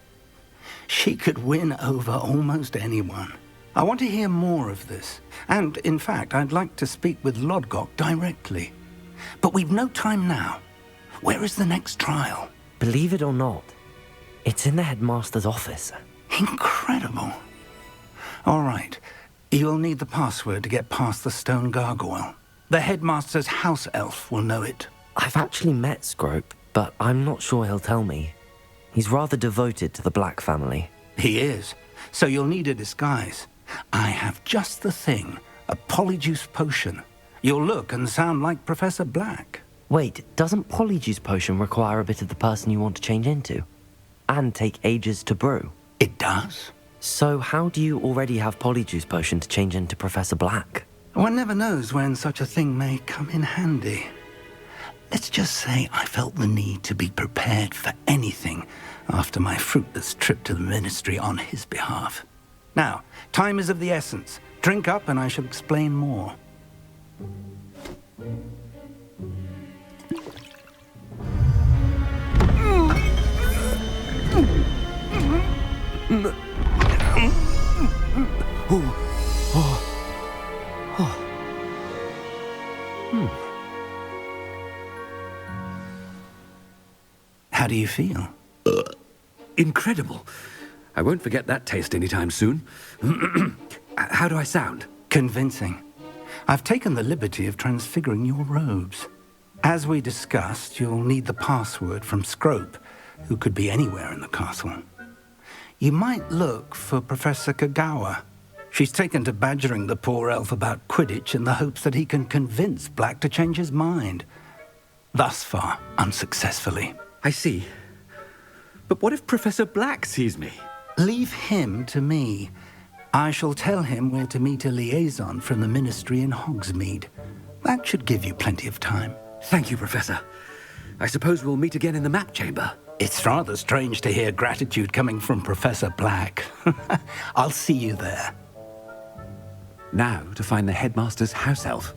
She could win over almost anyone. I want to hear more of this. And, in fact, I'd like to speak with Lodgok directly. But we've no time now. Where is the next trial? Believe it or not, it's in the headmaster's office. Incredible. All right. You'll need the password to get past the stone gargoyle. The headmaster's house elf will know it. I've actually met Scrope, but I'm not sure he'll tell me. He's rather devoted to the Black family. He is. So you'll need a disguise. I have just the thing. A polyjuice potion. You'll look and sound like Professor Black. Wait, doesn't polyjuice potion require a bit of the person you want to change into? And take ages to brew? It does. So how do you already have polyjuice potion to change into Professor Black? One never knows when such a thing may come in handy. Let's just say I felt the need to be prepared for anything after my fruitless trip to the ministry on his behalf. Now, time is of the essence. Drink up and I shall explain more. How do you feel? Incredible. I won't forget that taste anytime soon. How do I sound? Convincing. I've taken the liberty of transfiguring your robes. As we discussed, you'll need the password from Scrope, who could be anywhere in the castle. You might look for Professor Kagawa. She's taken to badgering the poor elf about Quidditch in the hopes that he can convince Black to change his mind. Thus far, unsuccessfully. I see. But what if Professor Black sees me? Leave him to me. I shall tell him where to meet a liaison from the ministry in Hogsmeade. That should give you plenty of time. Thank you, Professor. I suppose we'll meet again in the map chamber. It's rather strange to hear gratitude coming from Professor Black. I'll see you there. Now to find the headmaster's house elf.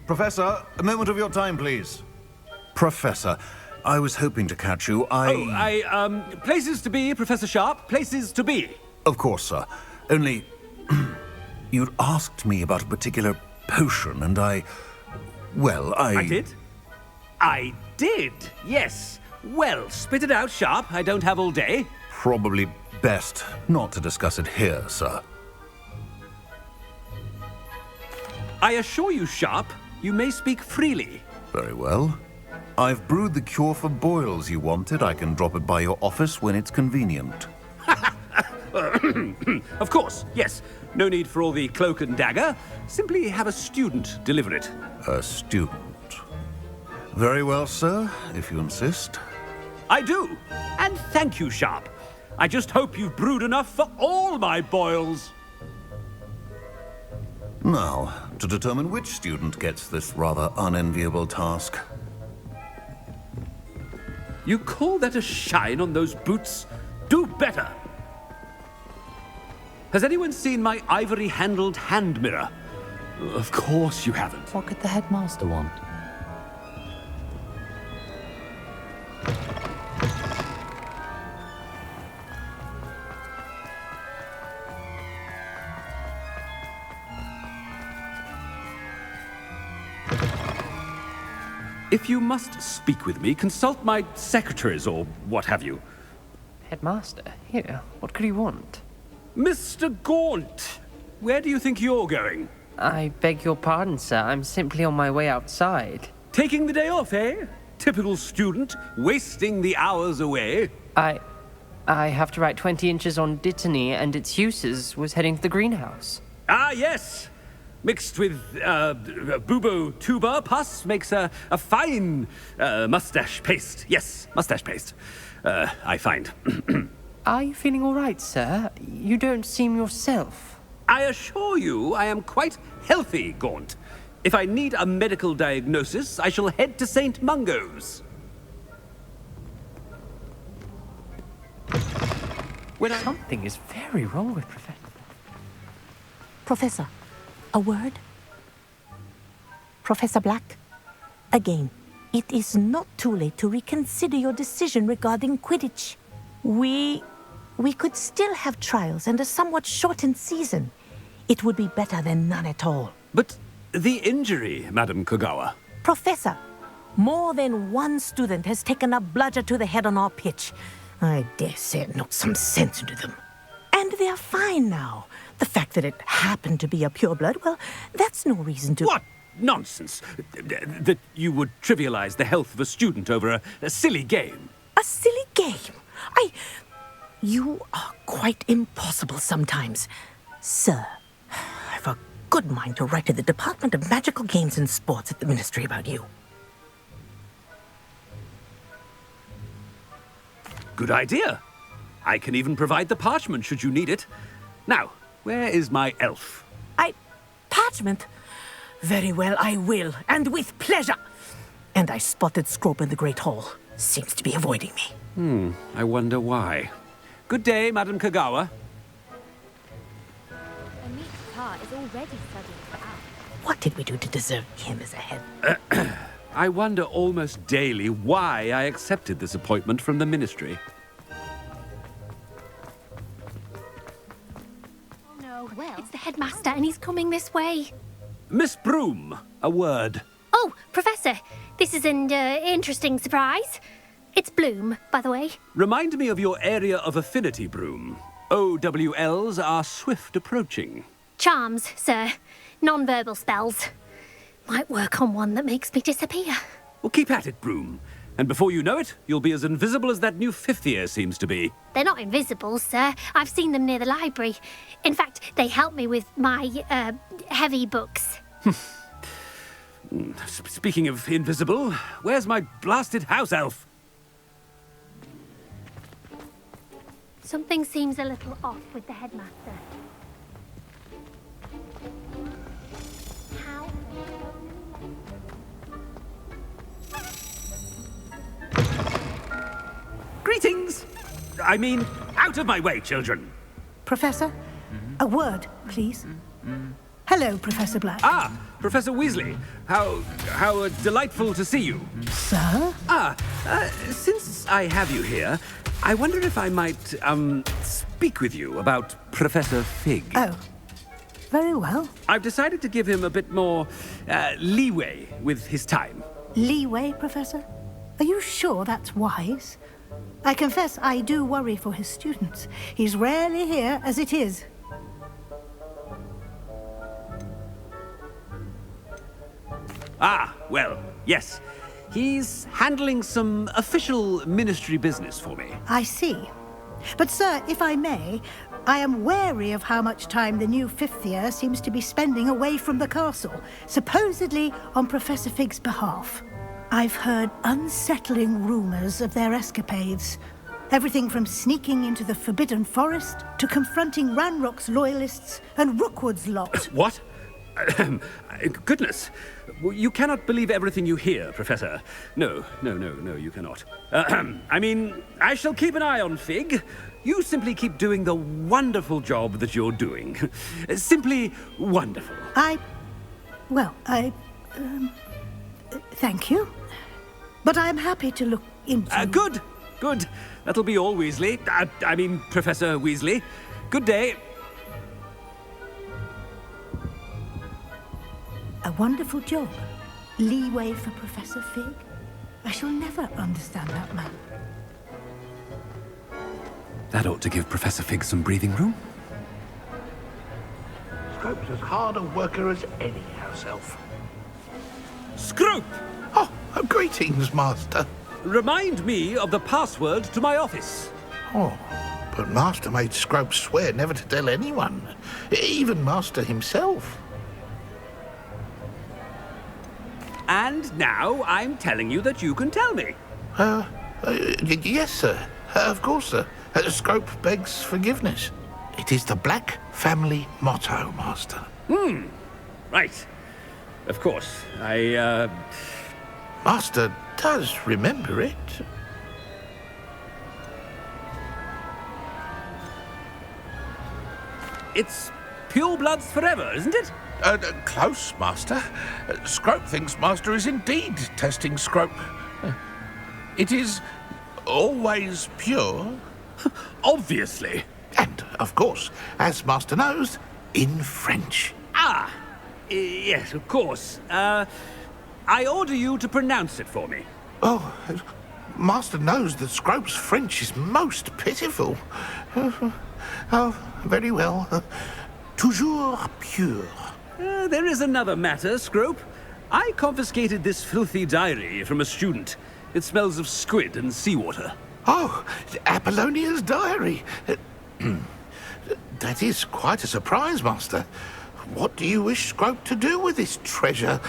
Professor, a moment of your time, please. Professor, I was hoping to catch you. Places to be, Professor Sharp. Places to be. Of course, sir. Only, you'd asked me about a particular potion, and I did? I did, yes. Well, spit it out, Sharp. I don't have all day. Probably best not to discuss it here, sir. I assure you, Sharp, you may speak freely. Very well. I've brewed the cure for boils you wanted. I can drop it by your office when it's convenient. Of course, yes. No need for all the cloak and dagger. Simply have a student deliver it. A student? Very well, sir, if you insist. I do. And thank you, Sharp. I just hope you've brewed enough for all my boils. Now, to determine which student gets this rather unenviable task. You call that a shine on those boots? Do better! Has anyone seen my ivory-handled hand mirror? Of course you haven't. What could the headmaster want? If you must speak with me, consult my secretaries or what have you. Headmaster, here, what could he want? Mr. Gaunt, where do you think you're going? I beg your pardon, sir. I'm simply on my way outside. Taking the day off, eh? Typical student, wasting the hours away. I have to write 20 inches on Dittany and its uses. Was heading to the greenhouse. Ah, yes. Mixed with bubo tuber pus makes a fine mustache paste. Yes, mustache paste. I find. Are you feeling all right, sir? You don't seem yourself. I assure you I am quite healthy, Gaunt. If I need a medical diagnosis, I shall head to St. Mungo's. Something is very wrong with Professor. Professor, a word? Professor Black? Again, it is not too late to reconsider your decision regarding Quidditch. We could still have trials and a somewhat shortened season. It would be better than none at all. But the injury, Madam Kogawa. Professor, more than one student has taken a bludger to the head on our pitch. I dare say it knocked some sense into them. And they're fine now. The fact that it happened to be a pureblood, well, that's no reason to... What nonsense! That you would trivialize the health of a student over a silly game. A silly game? You are quite impossible sometimes. Sir, I've a good mind to write to the Department of Magical Games and Sports at the Ministry about you. Good idea. I can even provide the parchment should you need it. Now, where is my elf? Parchment? Very well, I will, and with pleasure. And I spotted Scrope in the Great Hall. Seems to be avoiding me. I wonder why. Good day, Madam Kogawa. Amit's car is already studying for hours. What did we do to deserve him as a head? I wonder almost daily why I accepted this appointment from the Ministry. Oh no, it's the headmaster and he's coming this way. Miss Broom, a word. Oh, Professor, this is an interesting surprise. It's Bloom, by the way. Remind me of your area of affinity, Broom. OWLs are swift approaching. Charms, sir. Non-verbal spells. Might work on one that makes me disappear. Well, keep at it, Broom. And before you know it, you'll be as invisible as that new fifth year seems to be. They're not invisible, sir. I've seen them near the library. In fact, they help me with my, heavy books. Speaking of invisible, where's my blasted house elf? Something seems a little off with the headmaster. How? Greetings! I mean, out of my way, children. Professor, a word, please. Hello, Professor Black. Ah, Professor Weasley. How delightful to see you. Sir? Since I have you here, I wonder if I might, speak with you about Professor Fig. Oh, very well. I've decided to give him a bit more, leeway with his time. Leeway, Professor? Are you sure that's wise? I confess I do worry for his students. He's rarely here as it is. Ah, well, yes. He's handling some official ministry business for me. I see. But, sir, if I may, I am wary of how much time the new fifth year seems to be spending away from the castle, supposedly on Professor Fig's behalf. I've heard unsettling rumors of their escapades. Everything from sneaking into the Forbidden Forest to confronting Ranrock's loyalists and Rookwood's lot. What? Goodness. You cannot believe everything you hear, Professor. No, you cannot. I mean, I shall keep an eye on Fig. You simply keep doing the wonderful job that you're doing. Simply wonderful. Thank you. But I'm happy to look into... Good. That'll be all, Weasley. I mean, Professor Weasley. Good day. A wonderful job. leeway for Professor Fig? I shall never understand that man. That ought to give Professor Fig some breathing room. Scrope's as hard a worker as any house elf. Scrope! Oh, greetings, Master. Remind me of the password to my office. Oh, but Master made Scrope swear never to tell anyone, even Master himself. And now I'm telling you that you can tell me. Yes, sir. Of course, sir. Scrope begs forgiveness. It is the Black family motto, Master. Right. Of course. Master does remember it. It's pure bloods forever, isn't it? Close, Master. Scrope thinks Master is indeed testing Scrope. It is always pure. Obviously. And, of course, as Master knows, in French. Ah! Yes, of course. I order you to pronounce it for me. Oh, Master knows that Scrope's French is most pitiful. Oh, very well. Toujours pure. There is another matter, Scrope. I confiscated this filthy diary from a student. It smells of squid and seawater. Oh, Apollonia's diary. That is quite a surprise, Master. What do you wish Scrope to do with this treasure?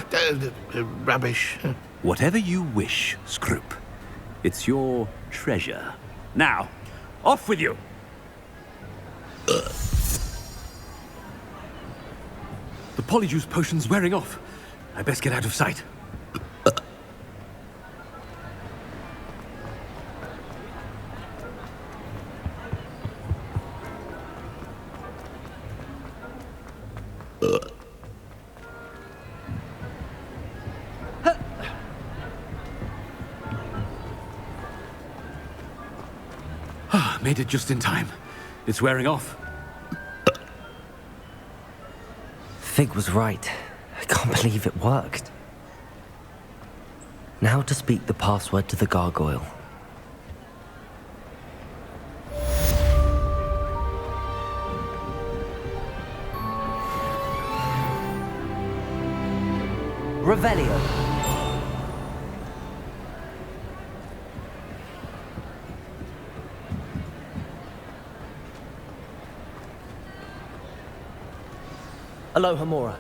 Rubbish. Whatever you wish, Scrope. It's your treasure. Now, off with you. The polyjuice potion's wearing off. I best get out of sight. Made it just in time. It's wearing off. Fig was right. I can't believe it worked. Now to speak the password to the gargoyle. Revelio. Aloha Mora.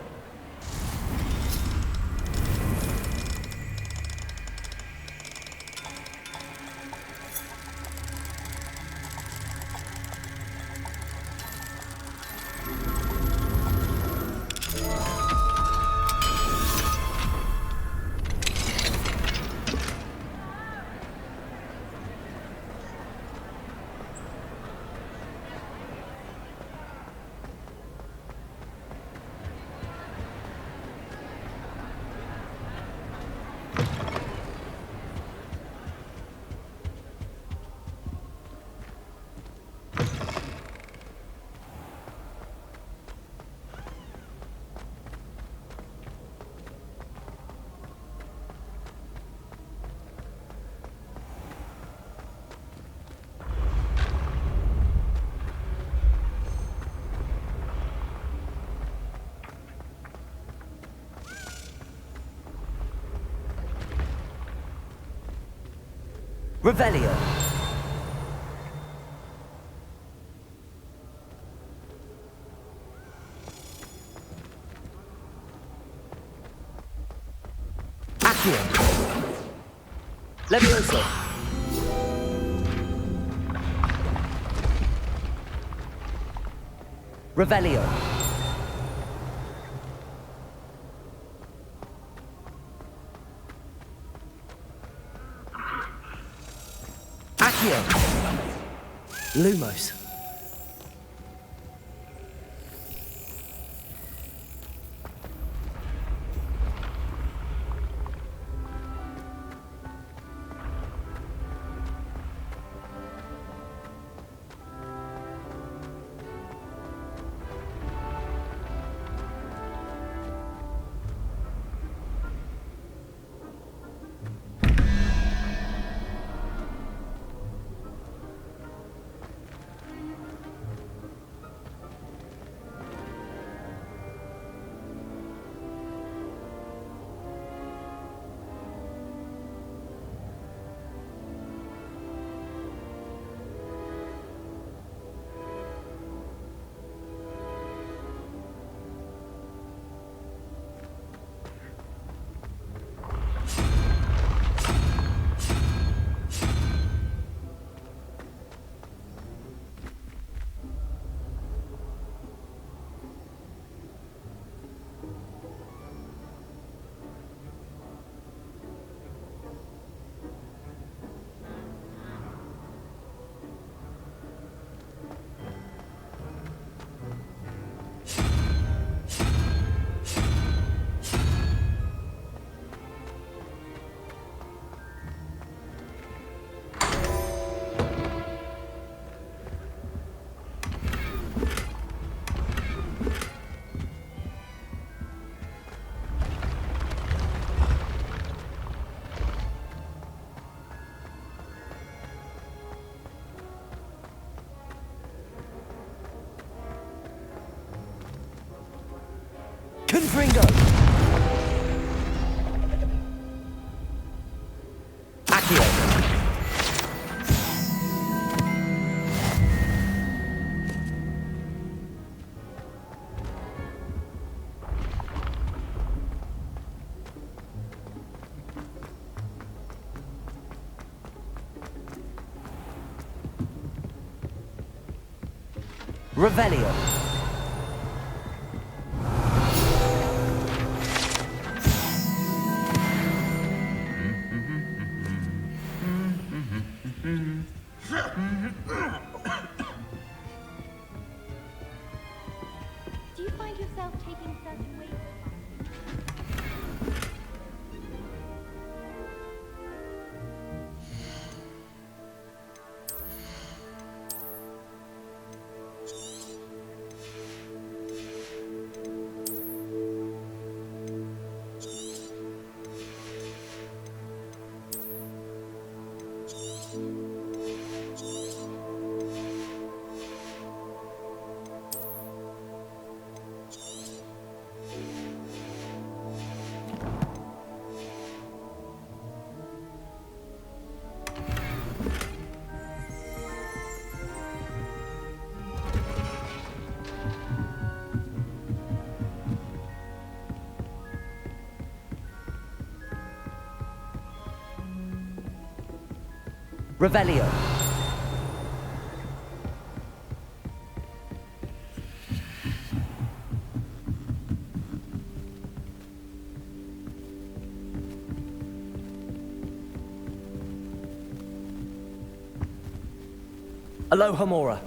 Revelio. Accio. Levioso. Revelio. Accio. Lumos. Fringo! Accio! Revelio. Do you find yourself taking certain ways of Revelio. Aloha Mora.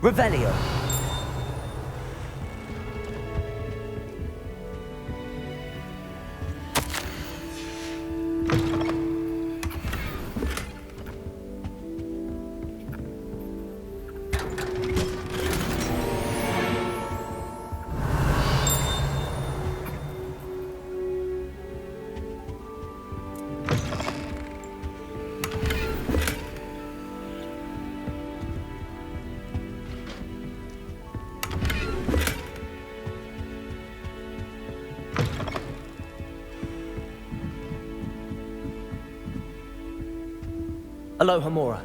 Revelio. Aloha Mora.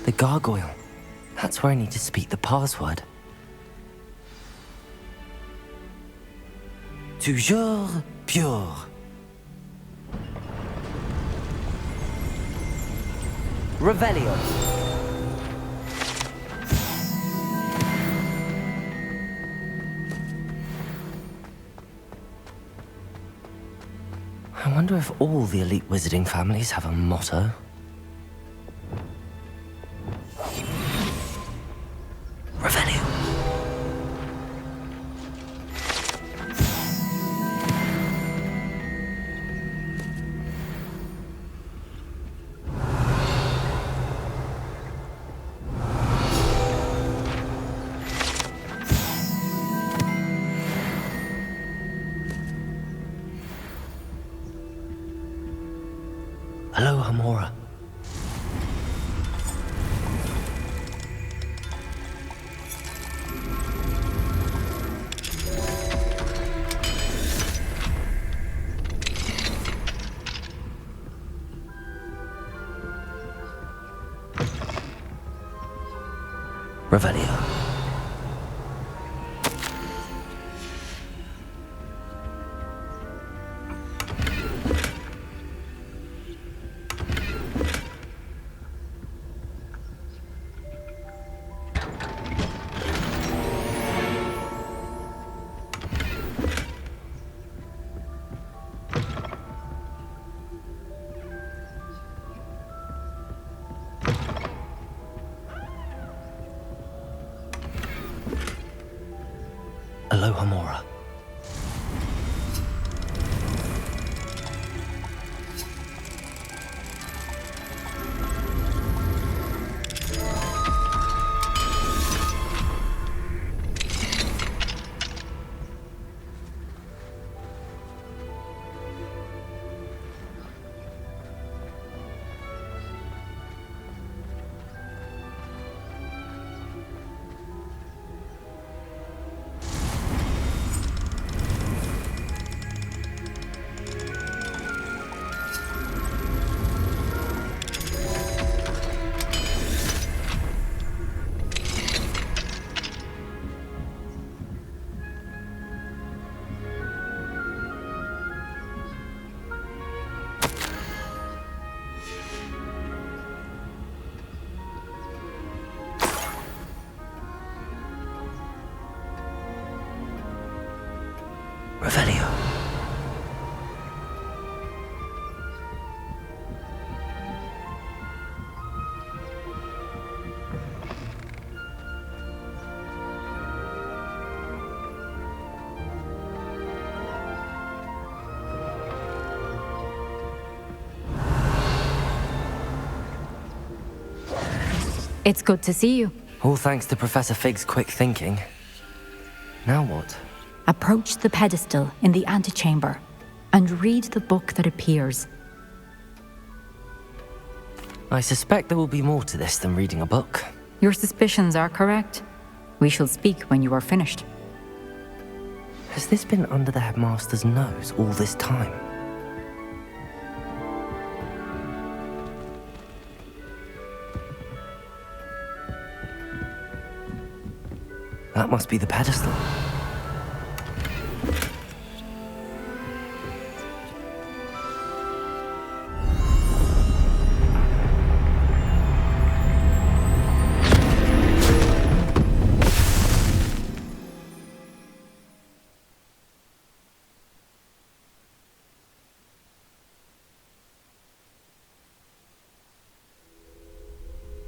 The gargoyle. That's where I need to speak the password. Toujours pure. Revelio. I wonder if all the elite wizarding families have a motto. Revelio. Aloha Mora. Revelio. Aloha Mora. Revelio. It's good to see you. All thanks to Professor Fig's quick thinking. Now what? Approach the pedestal in the antechamber and read the book that appears. I suspect there will be more to this than reading a book. Your suspicions are correct. We shall speak when you are finished. Has this been under the headmaster's nose all this time? That must be the pedestal.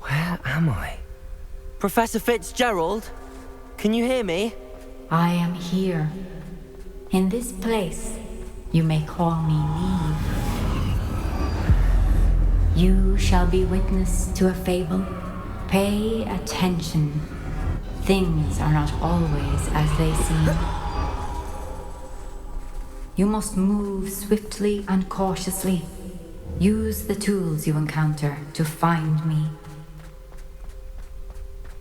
Where am I? Professor Fitzgerald? Can you hear me? I am here. In this place, you may call me Neve. You shall be witness to a fable. Pay attention. Things are not always as they seem. You must move swiftly and cautiously. Use the tools you encounter to find me.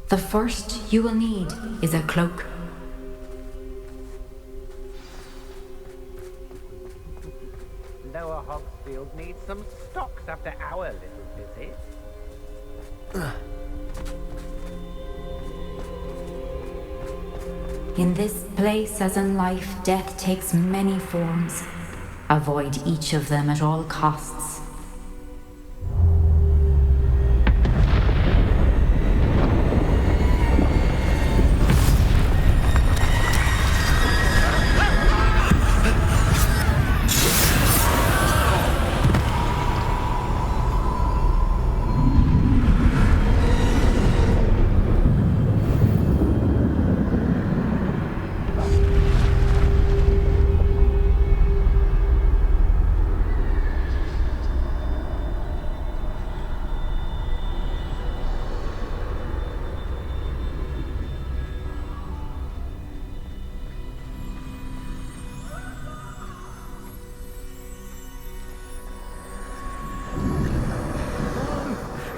The first you will need is a cloak. Lower Hogsfield needs some stocks after our little visit. In this place, as in life, death takes many forms. Avoid each of them at all costs.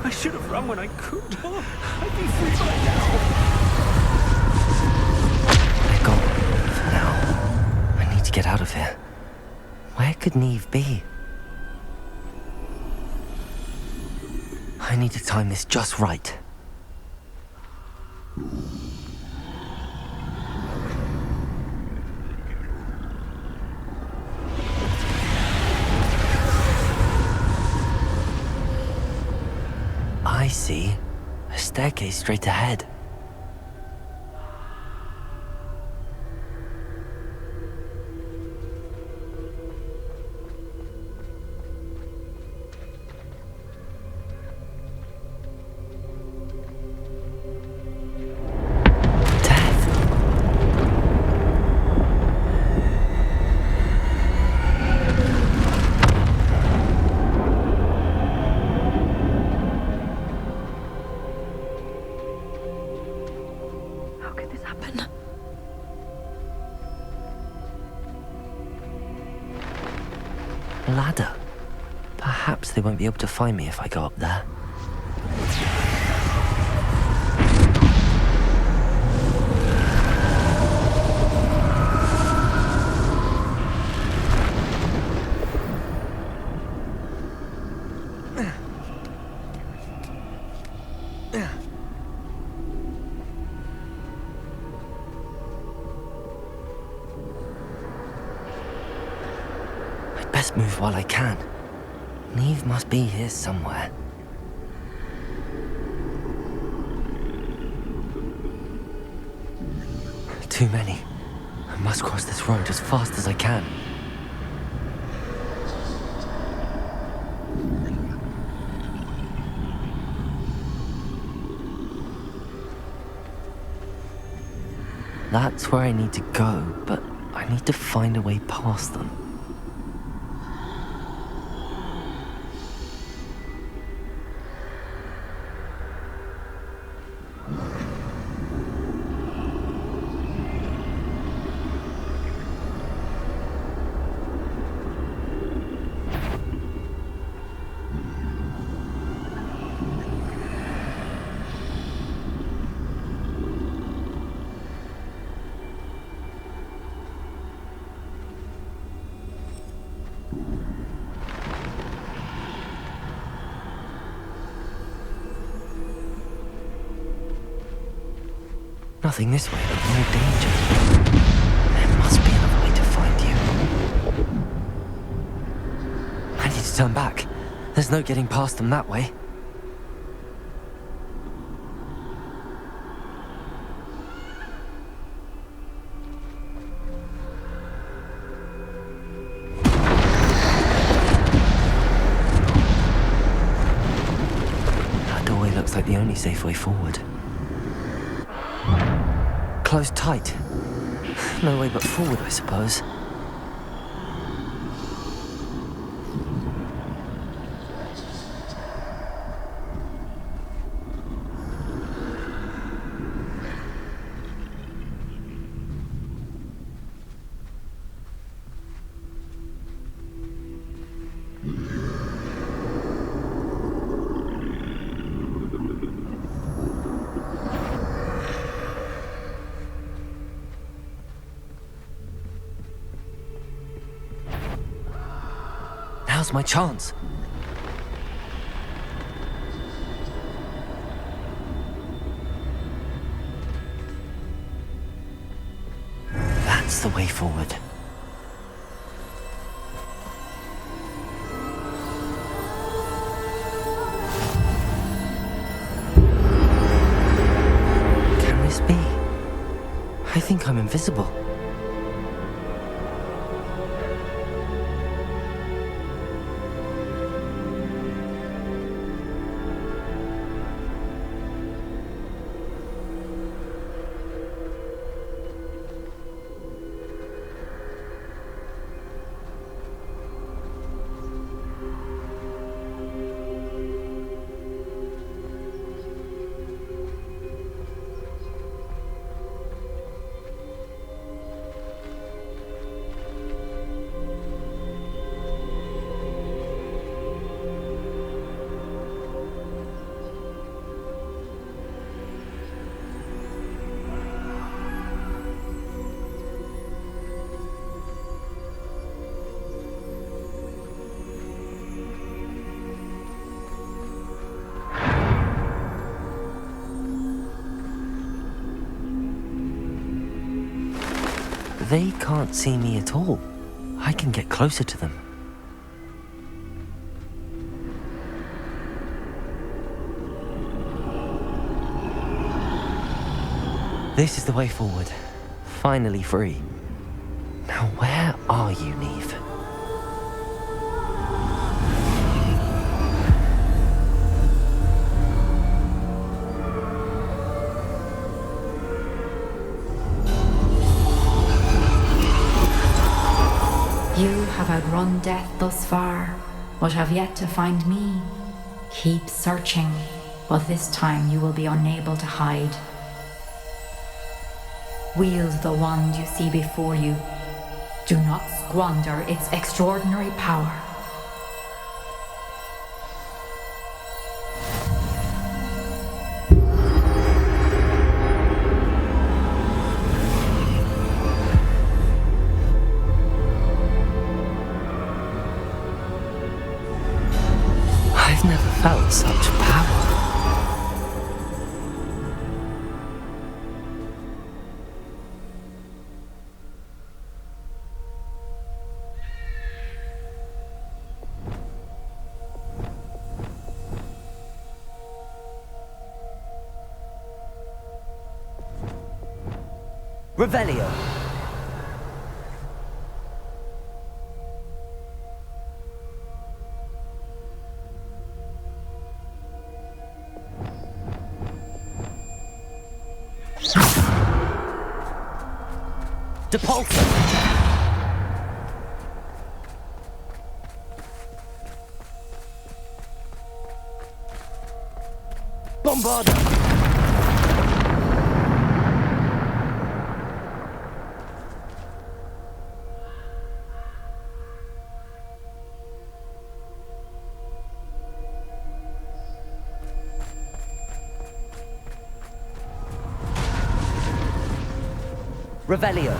I should have run when I could. I'd be free by now. They're gone for now. I need to get out of here. Where could Neve be? I need to time this just right. I see. A staircase straight ahead. Ladder. Perhaps they won't be able to find me if I go up there. Best move while I can. Neve must be here somewhere. Too many. I must cross this road as fast as I can. That's where I need to go, but I need to find a way past them. Nothing this way, but more danger. There must be another way to find you. I need to turn back. There's no getting past them that way. That doorway looks like the only safe way forward. Closed tight. No way but forward, I suppose. Now's my chance. That's the way forward. think I'm invisible. They can't see me at all. I can get closer to them. This is the way forward. Finally free. Now where are you, Neve? You have outrun death thus far, but have yet to find me. Keep searching, but this time you will be unable to hide. Wield the wand you see before you. Do not squander its extraordinary power. I've never felt such power. Revelio. Depulso. Bombarda. Revelio.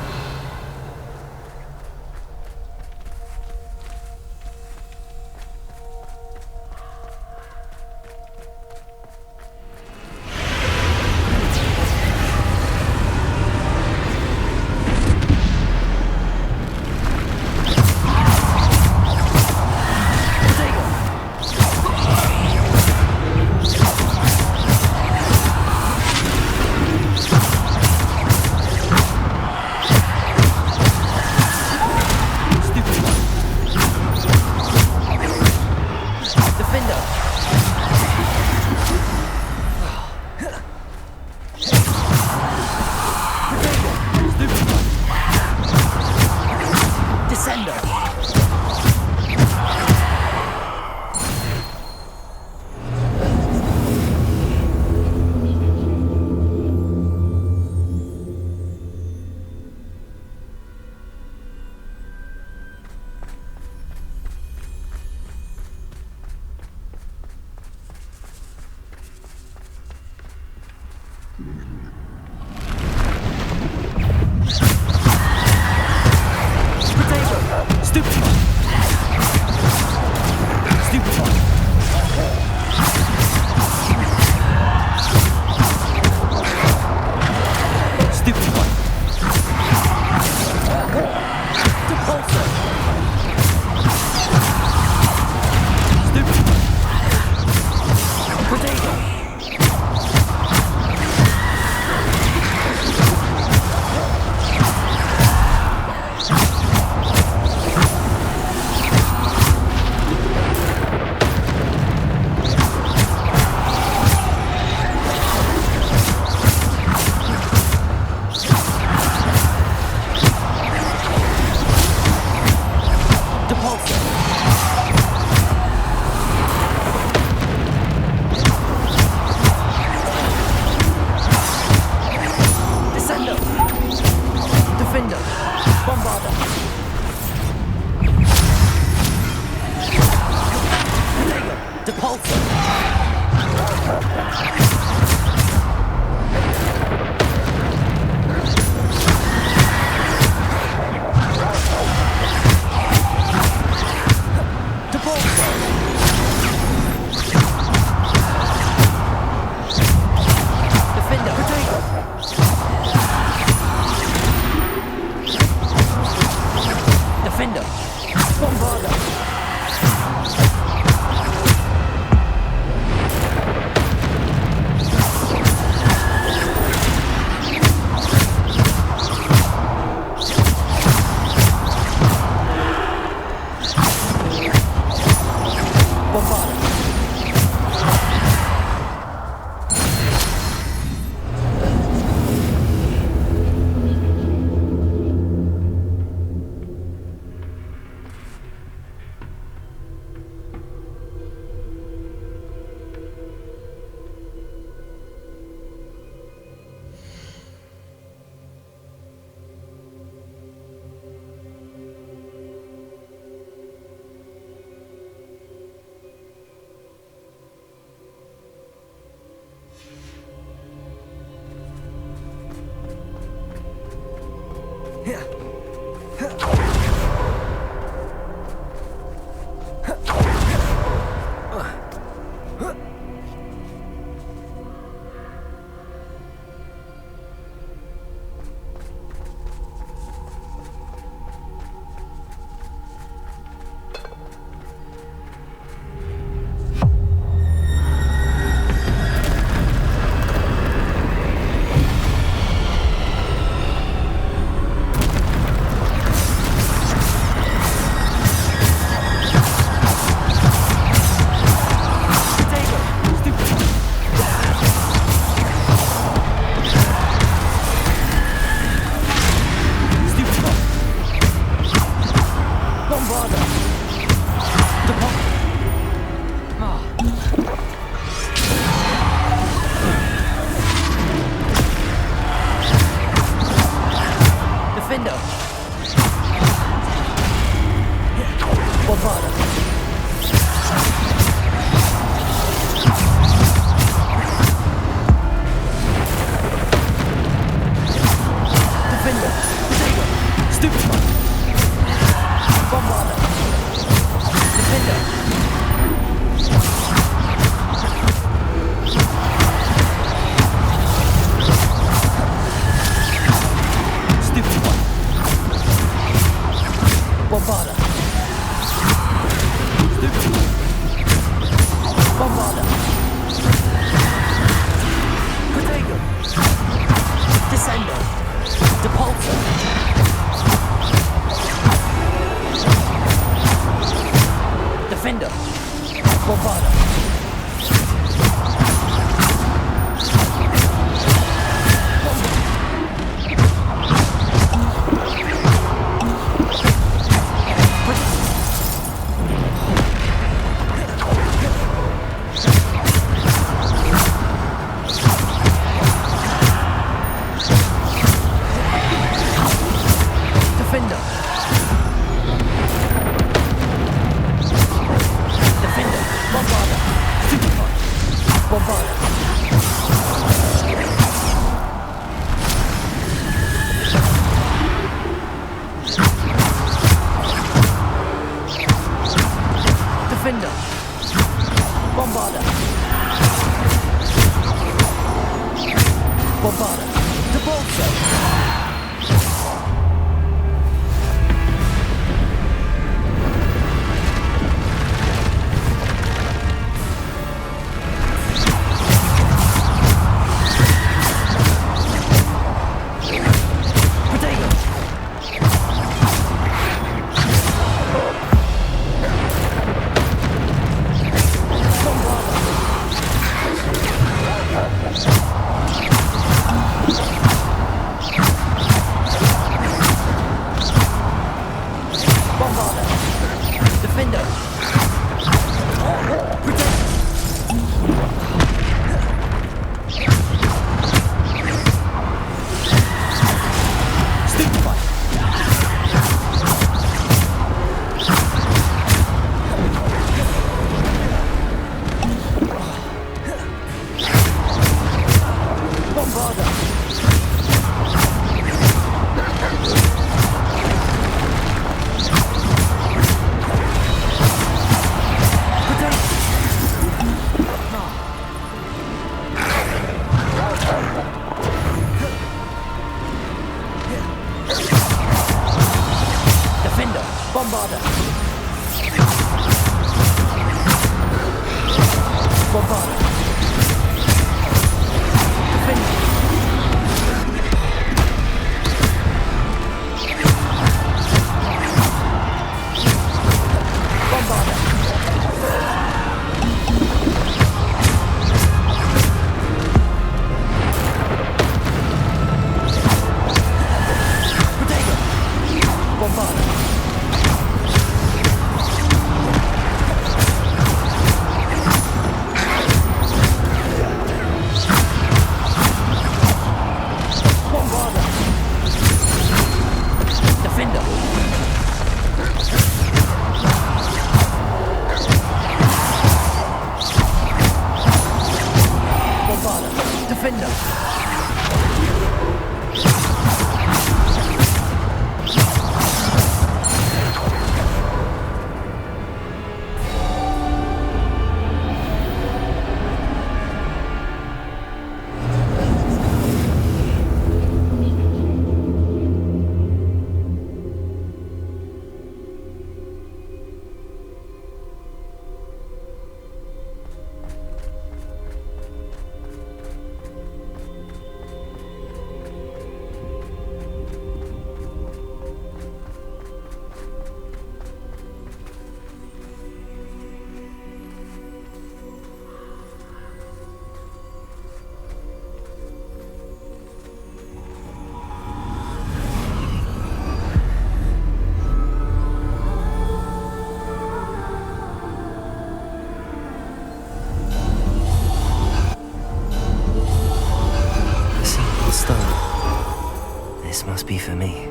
for me.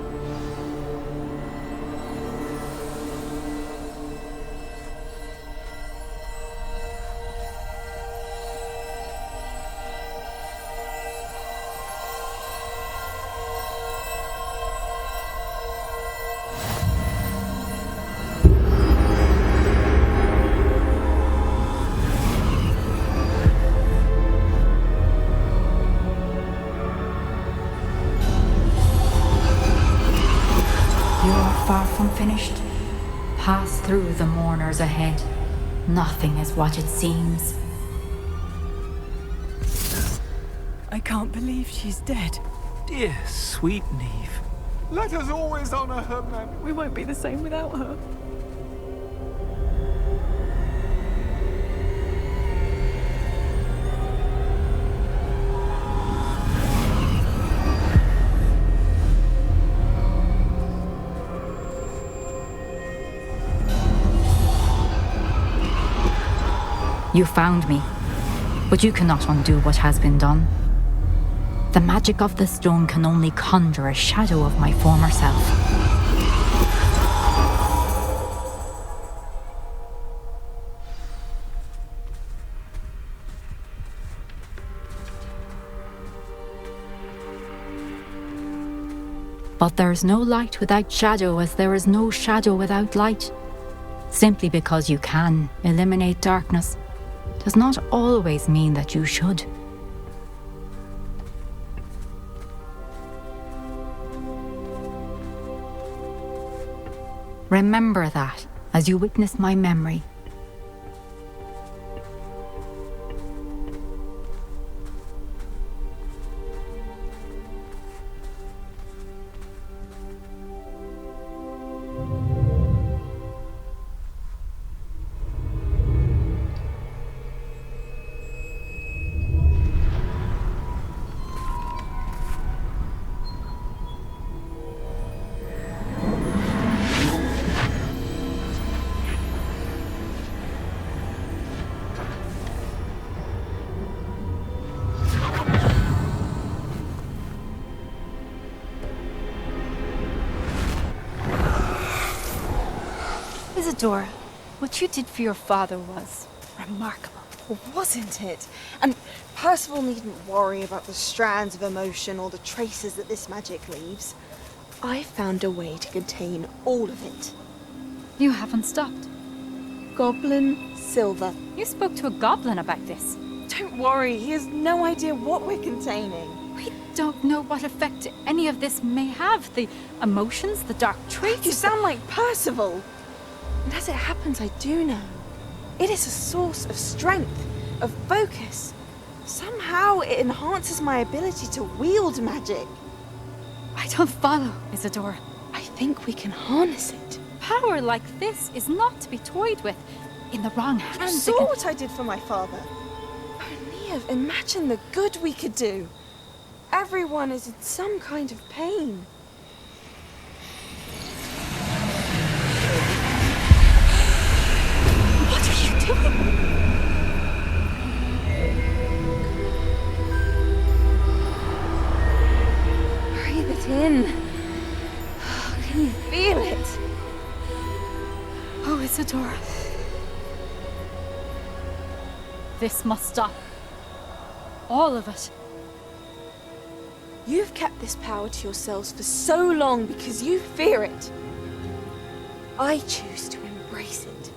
Far from finished. Pass through the mourners ahead. Nothing is what it seems. I can't believe she's dead. Dear, sweet Neve. Let us always honor her memory. We won't be the same without her. You found me, but you cannot undo what has been done. The magic of the stone can only conjure a shadow of my former self. But there is no light without shadow, as there is no shadow without light. Simply because you can eliminate darkness does not always mean that you should. Remember that as you witness my memory. Isadora, what you did for your father was remarkable, wasn't it? And Percival needn't worry about the strands of emotion or the traces that this magic leaves. I found a way to contain all of it. You haven't stopped. Goblin Silver. You spoke to a goblin about this. Don't worry, he has no idea what we're containing. We don't know what effect any of this may have. The emotions, the dark traits. You sound like Percival. And as it happens, I do know. It is a source of strength, of focus. Somehow it enhances my ability to wield magic. I don't follow, Isadora. I think we can harness it. Power like this is not to be toyed with. In the wrong hands. You saw what I did for my father. Oh, Neve, imagine the good we could do. Everyone is in some kind of pain. What are you doing? Breathe it in. Can you feel it? Oh, Isadora. This must stop. All of it. You've kept this power to yourselves for so long because you fear it. I choose to embrace it.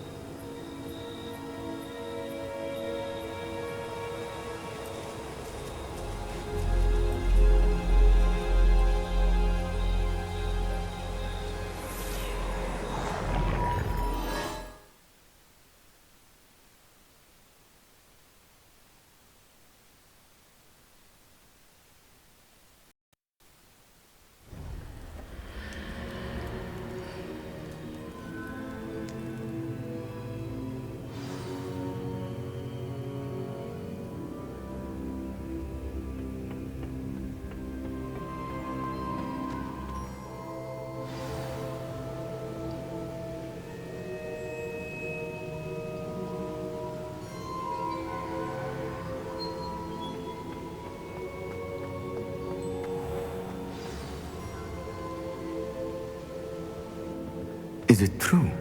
Is it true?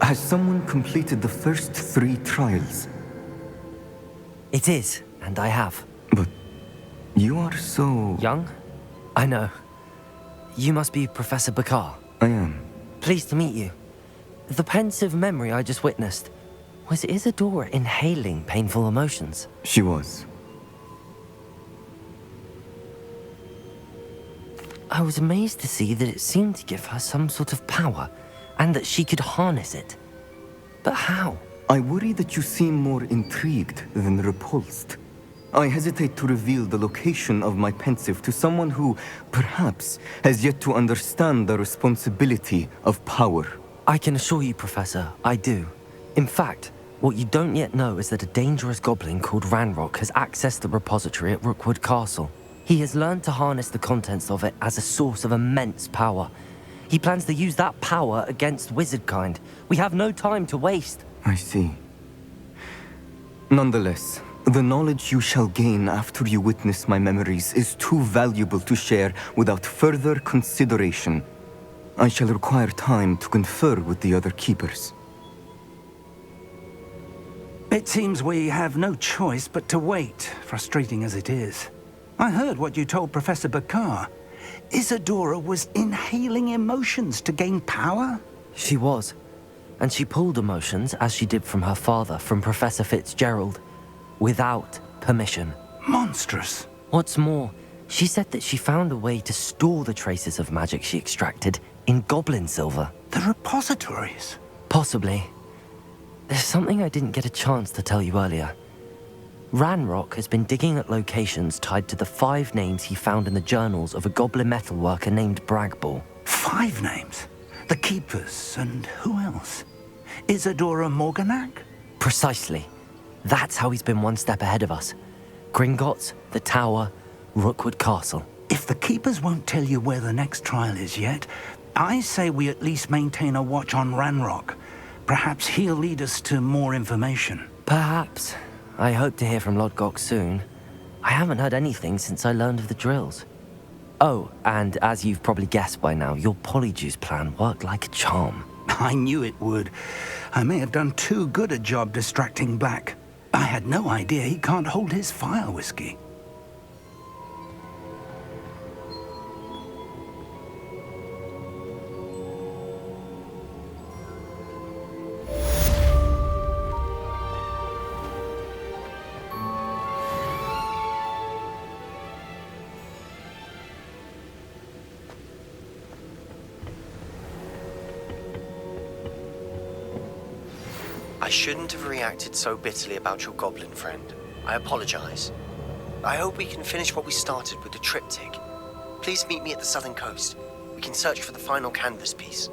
Has someone completed the first 3 trials? It is, and I have. But you are so... Young? I know. You must be Professor Bakar. I am. Pleased to meet you. The pensive memory I just witnessed, was Isadora inhaling painful emotions? She was. I was amazed to see that it seemed to give her some sort of power, and that she could harness it. But how? I worry that you seem more intrigued than repulsed. I hesitate to reveal the location of my pensive to someone who, perhaps, has yet to understand the responsibility of power. I can assure you, Professor, I do. In fact, what you don't yet know is that a dangerous goblin called Ranrock has accessed the repository at Rookwood Castle. He has learned to harness the contents of it as a source of immense power. He plans to use that power against wizardkind. We have no time to waste. I see. Nonetheless, the knowledge you shall gain after you witness my memories is too valuable to share without further consideration. I shall require time to confer with the other keepers. It seems we have no choice but to wait, frustrating as it is. I heard what you told Professor Bakar. Isadora was inhaling emotions to gain power? She was. And she pulled emotions, as she did from her father, from Professor Fitzgerald, without permission. Monstrous. What's more, she said that she found a way to store the traces of magic she extracted in goblin silver. The repositories? Possibly. There's something I didn't get a chance to tell you earlier. Ranrock has been digging at locations tied to the 5 names he found in the journals of a goblin metalworker named Bragball. 5 names? The Keepers, and who else? Isadora Morganac? Precisely. That's how he's been one step ahead of us. Gringotts, the Tower, Rookwood Castle. If the Keepers won't tell you where the next trial is yet, I say we at least maintain a watch on Ranrock. Perhaps he'll lead us to more information. Perhaps. I hope to hear from Lodgok soon. I haven't heard anything since I learned of the drills. Oh, and as you've probably guessed by now, your polyjuice plan worked like a charm. I knew it would. I may have done too good a job distracting Black. I had no idea he can't hold his fire whiskey. I shouldn't have reacted so bitterly about your goblin friend. I apologize. I hope we can finish what we started with the triptych. Please meet me at the southern coast. We can search for the final canvas piece.